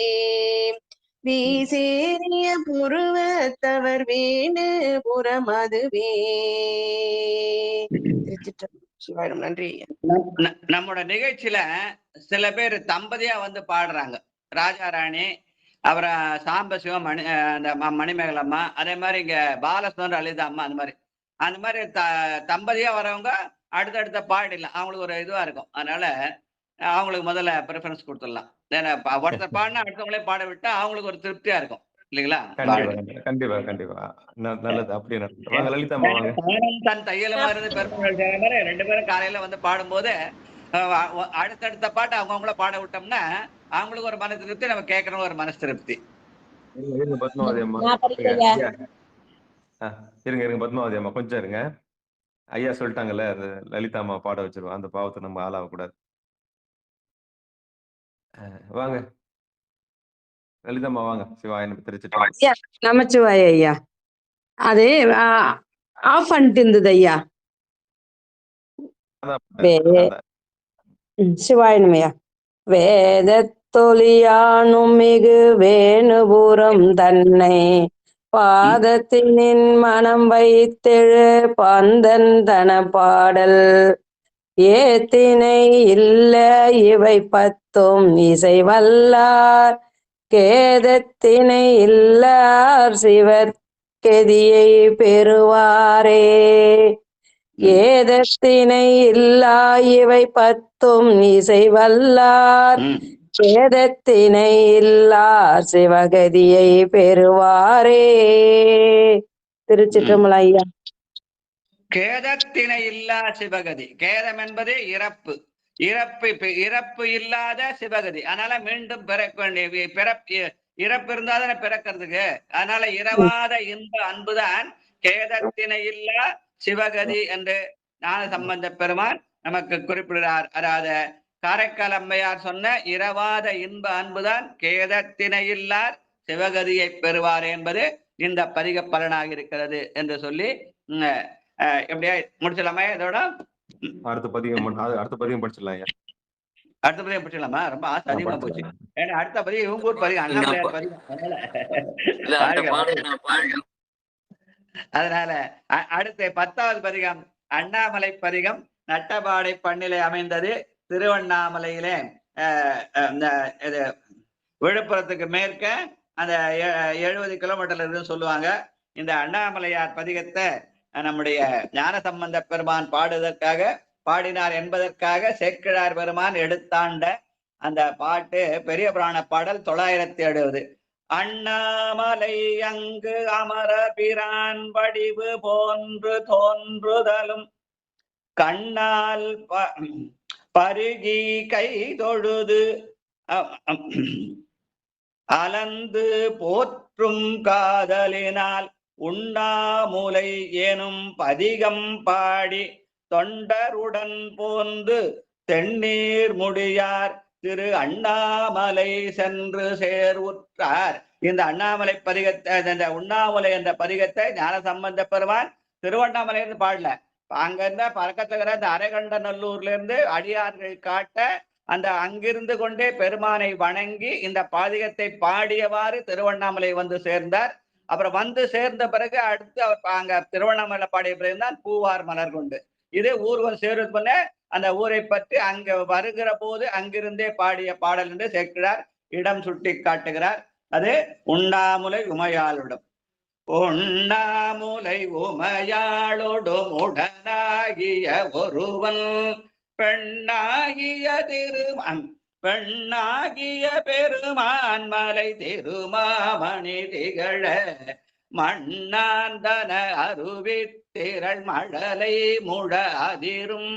வீசேரிய புருவத்தவர் வேணு புறமதுவே. சிவாயிரம். நன்றி. நம்மோட நிகழ்ச்சியில சில பேர் தம்பதியா வந்து பாடுறாங்க. ராஜாராணி, அப்புறம் சாம்பசிவம், அந்த மணிமேகலம்மா, அதே மாதிரி இங்க பாலசுந்தர் லலிதா அம்மா, அந்த மாதிரி தம்பதியா வரவங்க அடுத்தடுத்த பாடிடலாம். அவங்களுக்கு ஒரு இதுவா இருக்கும். அதனால அவங்களுக்கு முதல்ல ப்ரிஃபரன்ஸ் கொடுத்துடலாம். ஒருத்தர் பாடினா அடுத்தவங்களே பாட விட்டா அவங்களுக்கு ஒரு திருப்தியா இருக்கும் இல்லைங்களா? கண்டிப்பா கண்டிப்பா. நல்லது. அப்படியே லலிதா தன் தையலமா இருந்து பெருமாள் மாதிரி 2 பேரும் காலையில வந்து பாடும்போது அடுத்தடுத்த பாட்டு அவங்கவுங்கள பாட விட்டோம்னா அவங்களுக்கு ஒரு மன திருப்தி, நம்ம கேட்கறோம் ஒரு மனசு திருப்தி. இருங்க இருங்க பத்மாவதி அம்மா கொஞ்சம் இருங்க. ஐயா சொல்லிட்டாங்கல்ல, அந்த லலிதா அம்மா பாட வச்சிருவோம். அந்த பாவத்தை நம்ம ஆளாகக்கூடாது. வாங்க லலிதா அம்மா வாங்க. சிவாய நம திருச்சிட்டம்பலம். ஐயா நமச்சிவாய ஐயா. அது ஆஃப் பண்ணிட்டு இருந்தது ஐயா. சிவாயனமையா. வேதத்தொழியானும் மிகு வேணுபுரம் தன்னை பாதத்தினின் மனம் வைத்தெழு பந்தன் தன பாடல் ஏத்தினை இல்ல இவை பத்தும் இசை வல்லார் கேதத்தினை இல்லார் சிவர் கெதியை பெறுவாரே. ஏதத்தினை இல்லா இவை பத்தும் இசை வல்லார் கேதத்தினை இல்லார் சிவகதியை பெறுவாரே. திருச்சிற்றம்பலம் ஐயா. கேதத்தினை இல்லா சிவகதி. கேதம் என்பது இறப்பு. இறப்பு இல்லாத சிவகதி. அதனால மீண்டும் பிறக்க வேண்டிய இறப்பு இருந்தாதானே பிறக்கிறதுக்கு. அதனால இரவாத இன்ப அன்புதான் கேதத்தினை இல்லா சிவகதி என்று ஞான சம்பந்த பெருமான் நமக்கு குறிப்பிடுகிறார். அதாவது காரைக்கால் அம்மையார் சொன்ன இரவாத இன்ப அன்புதான் கேதத்தினை இல்லார் சிவகதியை பெறுவார் என்பது இந்த பதிக பலனாக இருக்கிறது என்று சொல்லி எப்படியா முடிச்சலாமா? இதோட அடுத்த பதிகம் படிச்சிடலாம். அடுத்த பதிகம் படிச்சிடலாமா? ரொம்ப ஆசை அதிகமா போச்சு. ஏன்னா அடுத்த பதிகம் இவங்க ஊர் பதிகம், அண்ணாமலையார் பதிகம். அதனால அடுத்த 10வது பதிகம் அண்ணாமலை பதிகம். நட்டபாடை பண்ணிலே அமைந்தது. திருவண்ணாமலையிலே விழுப்புரத்துக்கு மேற்க அந்த 70 கிலோமீட்டர்ல இருக்குன்னு சொல்லுவாங்க. இந்த அண்ணாமலையார் பதிகத்தை நம்முடைய ஞான சம்பந்த பெருமான் பாடினார் என்பதற்காக சேக்கிழார் பெருமான் எடுத்தாண்ட அந்த பாட்டு பெரிய புராண பாடல் 970. அண்ணாமலை அங்கு அமர பிரான் வடிவு போன்று தோன்றுதலும் கண்ணால் பருகி கை தொழுது அலந்து போற்றும் காதலினால் உண்ணாமுலை எனும் பதிகம் பாடி தொண்டருடன் போந்து தென்னீர் முடியார் திரு அண்ணாமலை சென்று சேர்வுற்றார். இந்த அண்ணாமலை பதிகத்தை, இந்த உண்ணாமுலை என்ற பதிகத்தை ஞான சம்பந்த பெருமான் திருவண்ணாமலை இருந்து பாடல. அங்க இருந்த பறக்கத்துக்கிற இந்த அரைகண்டநல்லூர்ல இருந்து அடியார்கள் காட்ட அந்த அங்கிருந்து கொண்டே பெருமானை வணங்கி இந்த பாதிகத்தை பாடியவாறு திருவண்ணாமலை வந்து சேர்ந்தார். அப்புறம் வந்து சேர்ந்த பிறகு அடுத்து அங்க திருவண்ணாமலை பாடிய பிறகுதான் பூவார் மலர் கொண்டு இது ஊர்வலம் சேருவன அந்த ஊரை பற்றி அங்க வருகிற போது அங்கிருந்தே பாடிய பாடல் என்று சேர்க்கிறார். இடம் சுட்டி காட்டுகிறார். அது உண்ணாமுலை உமையாளுடன். உண்ணாமுலை உமையாளோடும் உடனாகிய ஒருவன் பெண்ணாகிய பெருமான் மலை திருமாமணி திகழ மண்ணாந்தன அருவித்திரள் மழலை முழ அதிரும்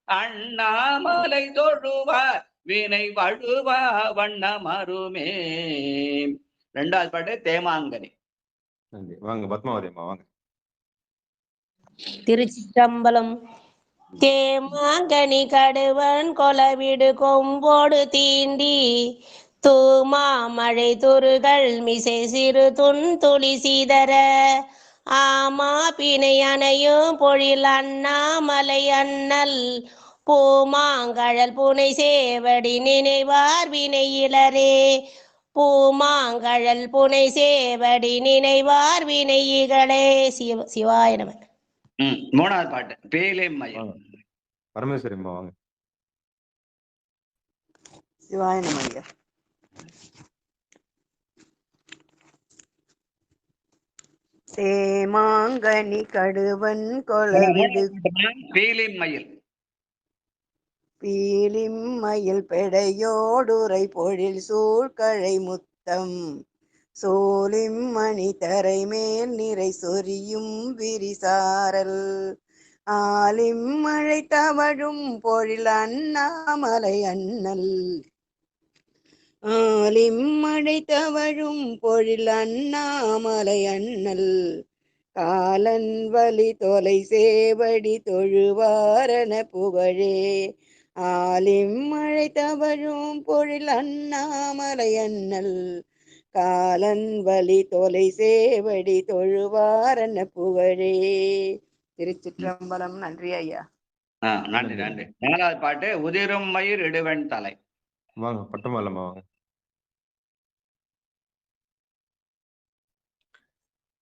அண்ணாமலை தொழுவார் வினை வழுவா வண்ணமருமே. 2வது பாட்டு தேமாங்கனி. வாங்க பத்மாவதி அம்மா வாங்க. திருச்சிற்றம்பலம். தேமாங்கனி கடுவன் கொலவிடு கொம்போடு தீண்டி தூமா மழை துருகள் மிசை சிறு துளி சீதர ஆமா பிணை அணையும் பொழில் அண்ணாமலை அண்ணல் பூமாங்கழல் புனை சேவடி நினைவார் வினையிலரே. பூமாங்கழல் புனை சேவடி நினைவார் வினையிகளே. சிவாய நம. 3வது பாட்டு பேலிமயில். பரமேஸ்வரி அம்மா வாங்க. சிவாய நம ஐயா. தேமாங்கனி கடுவன் கொலவிடு பீலிமயில். பீலிமயில் பெடையோடுரை பொழில் சூழ்கழை முத்தம் சோலிம்மணி தரை மேல் நிறை சொரியும் விரிசாரல் ஆலிம்மழை தவழும் பொழில் அண்ணாமலை அண்ணல் ஆலிம்மழை தவழும் பொழில் அண்ணாமலை அண்ணல் காலன் வலி தொலை சேவடி தொழுவாரண புகழே ஆலிம் மழை தவழும் பொழில் அண்ணாமலை அண்ணல் காலன் வலி தொலை சேவடி தொழுவாரண புகழே. திருச்சிற்றம்பலம். நன்றி ஐயா. நன்றி நன்றி. 4வது பாட்டு உதிரும் மயிர் இடுவெண் தலை. வாங்க பட்டமல்லம்மா வாங்க.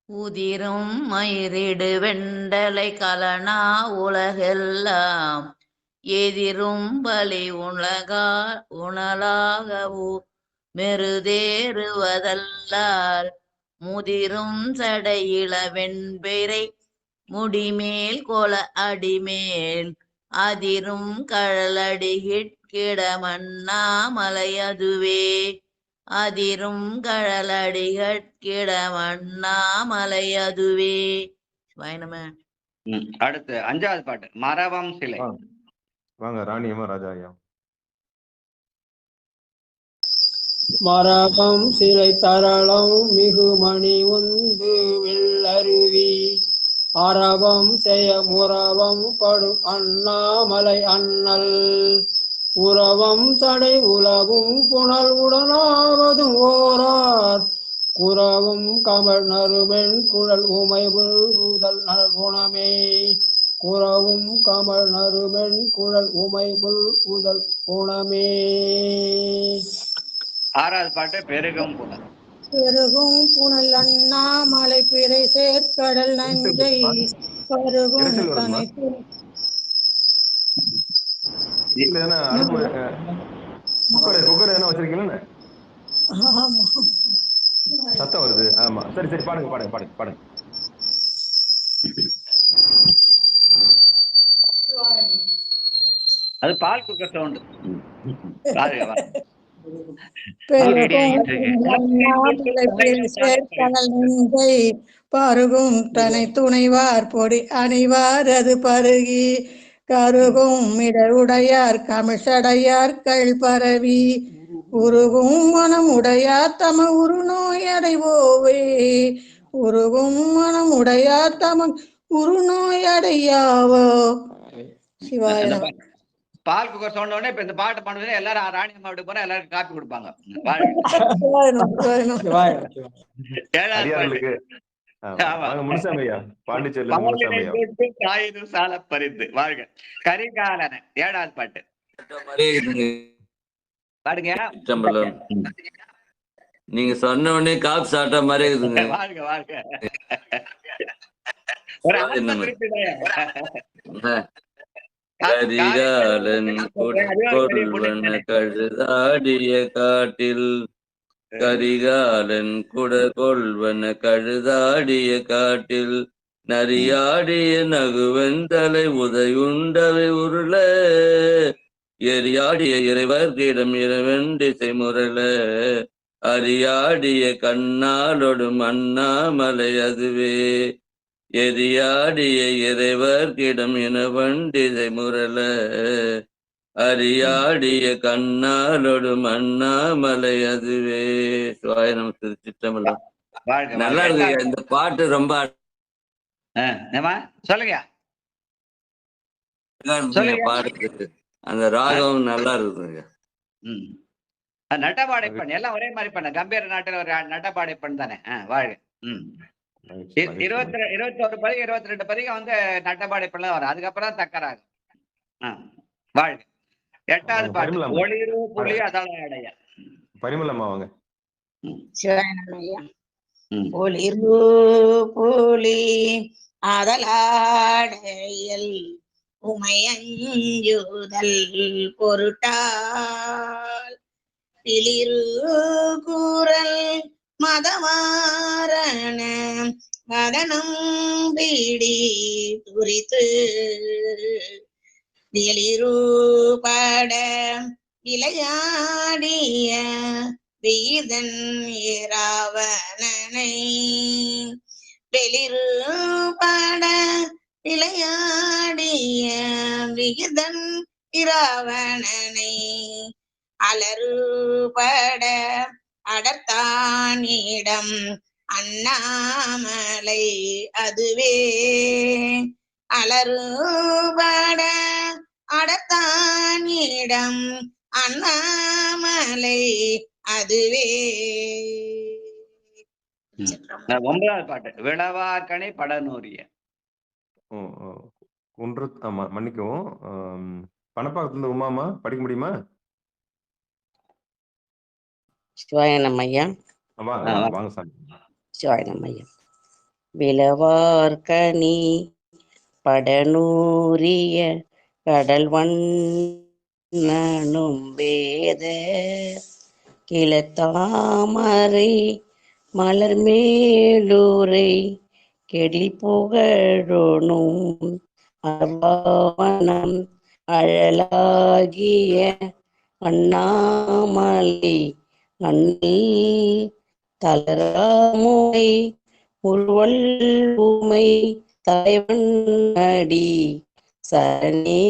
உதிரும் மயிரிடு வெண்டலை கலனா உலகெல்லாம் எதிரும் பலி உணலாகவோ மெருதேறுவதல்லார் முதிரும் சடையிள வெண்பிறை முடிமேல் கொல அடிமேல் அதிரும் கழலடிகிடமண்ணாமலை அதுவே அதிரும் கழலடிகிடமண்ணாமலை அதுவே. அடுத்து 5வது பாட்டு மரவம் சிலை. வாங்க ராணியம்மா ராஜா ஐயா. மரபம் சிலை தரளம் மிகுமணி உந்து வெள்ளருவி அரவம் செய்ய முறவம் படும் அண்ணாமலை அண்ணல் உறவம் சடை உலவும் புனல் உடனாவதும் ஓரார் குறவும் கமல் நறுமென் குழல் உமைவுள் உதல் நல்குணமே குறவும் கமல் நறுமென் குழல் உமைவுள் உதல் குணமே. 6வது பாட்டு பெருகும் புனல். பெருகும் புனல் அண்ணாமலை பிறை சேர்க்கடல் நஞ்சை பருகும் தனை சத்தம் வருது. ஆமா சரி சரி பாடுங்க பாடுங்க பாடுங்க பாடுங்க. அது பால் குக்கர் சவுண்ட். பருகும் தனை துணைவார் பொடி அணிவார் அது பருகி கருகும் இடருடையார் கமிஷடையார் கள் பரவி உருகும் மனம் உடையார் தம உரு நோய் அடைவோவே உருகும் மனம் உடையார் தம உரு நோய் அடையாவோ. சிவாய பால் குக்கர் சவுண்ட் உடனே இப்ப இந்த பாட்டு பண்ணுறது எல்லாரும் ராணி அம்மா வீட்டுக்கு போனா எல்லாரும் காப்பி கொடுப்பாங்க. 7வது சால பறிந்து வாழ்க கரிகாலன. 7வது பாட்டு பாடுங்க. நீங்க சொன்ன உடனே காப்பி சாப்பிட்ட மாதிரி இருக்குதுங்க. வாழ்க வாழ்க. கரிகாலன் கொள்வன கழுதாடிய காட்டில் கரிகாலன் குட கொள்வன கழுதாடிய காட்டில் நரியாடிய நகுவெந்தலை உதையுண்டவை உருள எரியாடிய இறைவர்கிடம் இறைவன் திசை முரள அரியாடிய கண்ணாலொடும் அண்ணாமலை அதுவே எரியாடிய இறைவர்கிடம் இனவன் திசை முரள அரியாடிய கண்ணாலொடும் அண்ணாமலை அதுவே. சுவாயனம் திருச்சிற்றம்பலம். நல்லா இருக்கு இந்த பாட்டு. ரொம்ப சொல்லுங்க பாடுறதுக்கு அந்த ராகம் நல்லா இருக்குதுங்க. நட்டபாடை பெண் எல்லாம் ஒரே மாதிரி பண்ண கம்பீர நாட்டில் ஒரு நட்டபாடை பெண் தானே. வாழ்க. 21 பதிகம் 22 பதிகம் வந்து நட்டபாடை பெண் வரும். அதுக்கப்புறம் தக்கராகும். வாழ்க. 8வது பாட்டு ஒளிரு புலி அதள அடைய. பரிமளம்மா வாங்க. ஒளிரு புலி அதலாடையல் உமையஞ்சுதல் பொருட்டால் பிளிரு கூறல் மதமாரண மதனம் பீடி துரித்து வெளிரூபட விளையாடிய வீதன் இராவணனை வெளிரூபட விளையாடிய விகிதன் இராவணனை அலறுபட அடர்த்தானிடம் அண்ணாமலை அதுவே அலறுபட அடத்தானிடம் அண்ணாமலை அதுவே. 9வது பாட்டு விளவாக்கணி படநூறிய. குன்று ஆமா மன்னிக்கவும். பணப்பாக்கத்துல உமாமா படிக்க முடியுமா? சிவாயனம் ஐயா. வாங்க சாமி. சிவாயனம் ஐயா. விளவார்கனி படநூறிய கடல் வண்ணனும் வேத கிளத்தாமரை மலர் மேலூரை கெடில் புகழோனும் அர்வாவனம் அழலாகிய அண்ணாமலை அண்ணில் தளராமுனை உருவல் ஊமை தலைவன் அடி சரணே.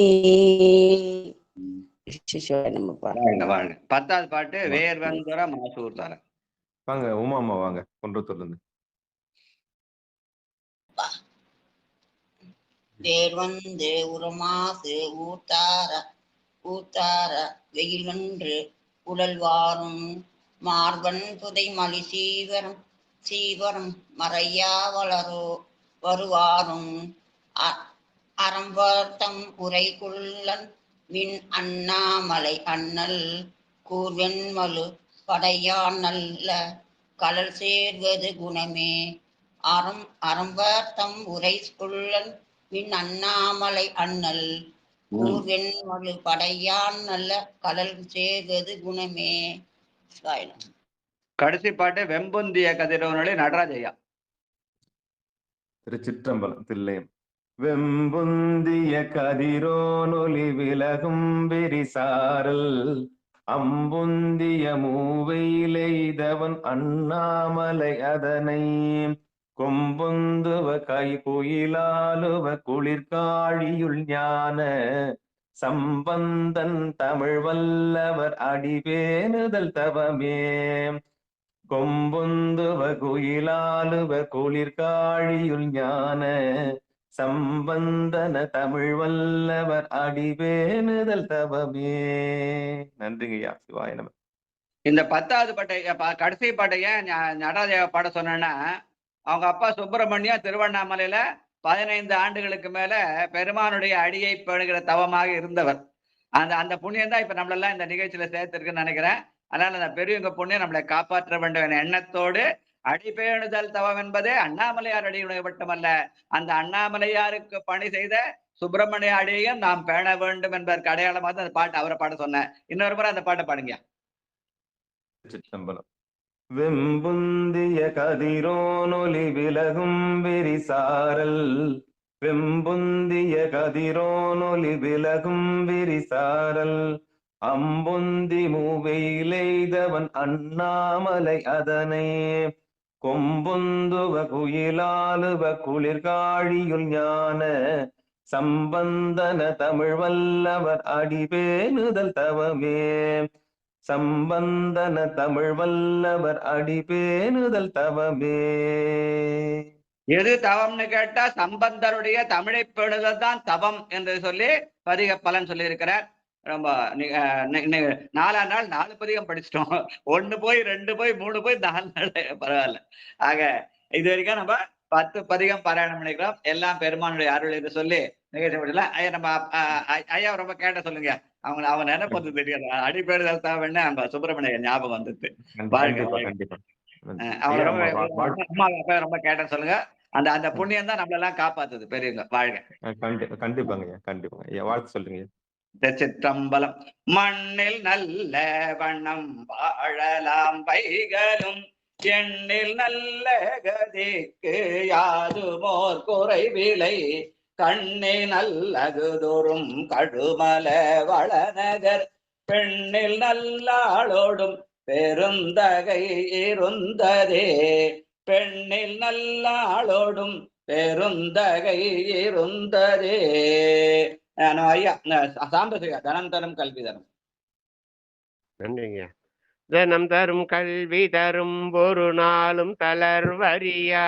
வாழ்க வாழ்க. 10வது பாட்டு வேர்வந்துர மாசூர் தர. வாங்க உமாமா வாங்க குன்றத்தூர்ல இருந்து. வேர்வந்து உரமாசு ஊத்தார வெயில் வென்று உடல்வாரும் மார்பன் புதை மலி சீவரம் மறையா வருவாரும் அறம்பர்த்தம் உரைக்குள்ளன் மின் அண்ணாமலை அண்ணல் கூர்வெண்மலு படையான் நல்ல கலல் சேர்வது குணமே. அறம்பர்த்தம் உரைக்குள்ளன் மின் அண்ணாமலை அண்ணல் கூர்வெண்மலு படையான் நல்ல கலல் சேர்வது குணமே. கடைசி பாட்டு வெம்புந்திய கதிரவனொளி நடராஜையா. திருச்சிற்றம்பலம் தில்லையம். வெம்புந்திய கதிரோனொலி விலகும் விரிசாரல் அம்புந்திய மூவையிலெய்தவன் அண்ணாமலை அதனை கொம்புந்துவ கை குயிலாலுவ குளிர்காழியுள் ஞான சம்பந்தன் தமிழ் வல்லவர் அடிபேணுதல் தவமே. கொம்புந்துவ குயிலாலுவ குளிர்காழியுள் ஞான சம்பந்தன தமிழ் வல்லவர் அடிபேணுதல் தவமே. நன்றிங்கய்யா. சிவாய நம. இந்த 10வது பாட்டை கடைசி பாட்டைய நடராஜா பாட சொன்னா, அவங்க அப்பா சுப்பிரமணியம் திருவண்ணாமலையில 15 ஆண்டுகளுக்கு மேல பெருமானுடைய அடியை பேணுகிற தவமாக இருந்தவர். அந்த புண்ணியம் தான் இப்ப நம்மளெல்லாம் இந்த நிகழ்ச்சியில சேர்த்திருக்குன்னு நினைக்கிறேன். அதனால அந்த பெரியவங்க புண்ணியம் நம்மளை காப்பாற்ற வேண்டும் என எண்ணத்தோடு அடிபேணுதல் தவம் என்பதே அண்ணாமலையார் அடியுடைய மட்டுமல்ல, அந்த அண்ணாமலையாருக்கு பணி செய்த சுப்பிரமணிய அடியையும் நாம் பேண வேண்டும் என்பதற்கு அடையாளமாக அந்த பாட்டு அவரை பாட சொன்னேன். இன்னொரு முறை அந்த பாட்டை பாடுங்க. சிற்றம்பலம். வெம்புந்திய கதிரோனொலி விலகும் விரிசாரல் வெம்புந்திய கதிரோனொலி விலகும் விரிசாரல் அம்புந்தி மூவையிலெய்தவன் அண்ணாமலை அதனை கொம்புந்துவ குயிலாலுவ குளிர்காழியுள் ஞான சம்பந்தன தமிழ் வல்லவர் அடிபேணுதல் தவமே. சம்பந்தன தமிழ் வல்லவர் அடிபேணுதல் தவமே. எது தவம்னு கேட்டா சம்பந்தருடைய தமிழை பேணுதல் தான் தவம் என்று சொல்லி பதிக பலன் சொல்லி இருக்கிறார். ரொம்ப 4ஆம் நாள் 4 பதிகம் படிச்சிட்டோம். 1 போய் 2 போய் 3 போய் 4 நாள் பரவாயில்ல. ஆக இது வரைக்கும் நம்ம 10 பதிகம் பாராயணம் பண்ணிக்கிறோம். எல்லாம் பெருமானுடைய அருள் என்று சொல்லி நிகழ்ச்சி முடியல. நம்ம ஐயா ரொம்ப கேட்ட சொல்லுங்க. அவங்க நினைப்பது தெரியாது. அடிப்பேடுதல் தேவைன்னு நம்ம சுப்பிரமணிய ஞாபகம் வந்துட்டு அவங்க ரொம்ப கேட்ட சொல்லுங்க. அந்த புண்ணியம் தான் நம்மள எல்லாம் காப்பாத்துது. பெரியவங்க வாழ்க. கண்டிப்பாங்க கண்டிப்பாங்க. வாழ்த்து சொல்லுங்க. திருச்சிற்றம்பலம். மண்ணில் நல்ல வண்ணம் வாழலாம் வைகளும் எண்ணில் நல்ல கதிக்கு யாதுமோர் குறைவிலை கண்ணே நல்லகுதோறும் கடுமல வளநகர் பெண்ணில் நல்லாளோடும் பெருந்தகை இருந்ததே. பெண்ணில் நல்லாளோடும் பெருந்தகை இருந்ததே. ஐயா சாம்பசிவா தனம் தரும் கல்வி தரும். நன்றிங்க. தனம் தரும் கல்வி தரும் ஒரு நாளும் தளர்வரியா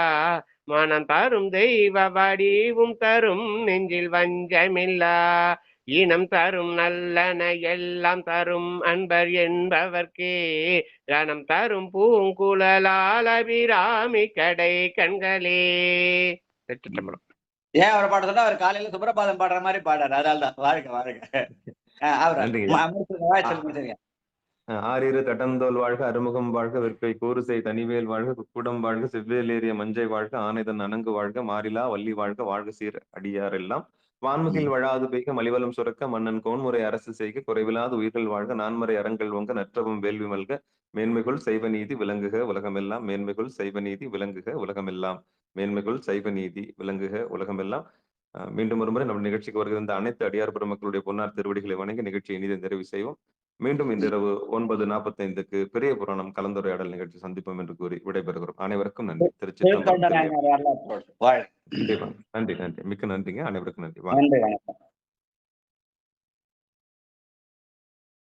மனம் தரும் தெய்வ வடிவும் தரும் நெஞ்சில் வஞ்சமில்லா இனம் தரும் நல்லன எல்லாம் தரும் அன்பர் என்பவர்க்கே கணம் தரும் பூங்குழலால் அபிராமி கடை கண்களே. ஏன் அவரை பாட சொன்னா அவர் காலையில சுப்ரபாதம் பாடுற மாதிரி பாடுறாரு. அதனால்தான் வாழ்க வாழ்க. ஆறிரு தட்டந்தோல் வாழ்க அறுமுகம் வாழ்க வெற்பை கூறுசை தனிவேல் வாழ்க குக்குடம் வாழ்க செவ்வேலேறிய மஞ்சை வாழ்க ஆனைதன் அணங்கு வாழ்க மாறிலா வள்ளி வாழ்க வாழ்க சீர் அடியார் எல்லாம் வான்முகில் வழாது பெய்க மலிவலம் சுரக்க மன்னன் கோன்முறை அரசு செய்க குறைவிலாத உயிர்கள் வாழ்க நான்மறை அறங்கள் ஒங்க நற்றவும் வேள்வி மல்க மேன்மைகுள் சைவ நீதி விளங்குக உலகமெல்லாம் மேன்மைகுள் சைவ நீதி விளங்குக உலகமெல்லாம் மேன்மைகுள் சைவ நீதி விளங்குக உலகமெல்லாம். மீண்டும் ஒருமுறை நம்ம நிகழ்ச்சிக்கு வருகிற அனைத்து அடியார் பெருமக்களுடைய பொன்னார் திருவடிகளை வணங்கி நிகழ்ச்சியை இனிதை நிறைவு செய்வோம். மீண்டும் இந்த இரவு 9:45 பெரிய புராணம் கலந்துரையாடல் நிகழ்ச்சி சந்திப்போம் என்று கூறி விடைபெறுகிறோம். அனைவருக்கும் நன்றி. திருச்சி. நன்றி நன்றி, மிக்க நன்றிங்க. அனைவருக்கும் நன்றி.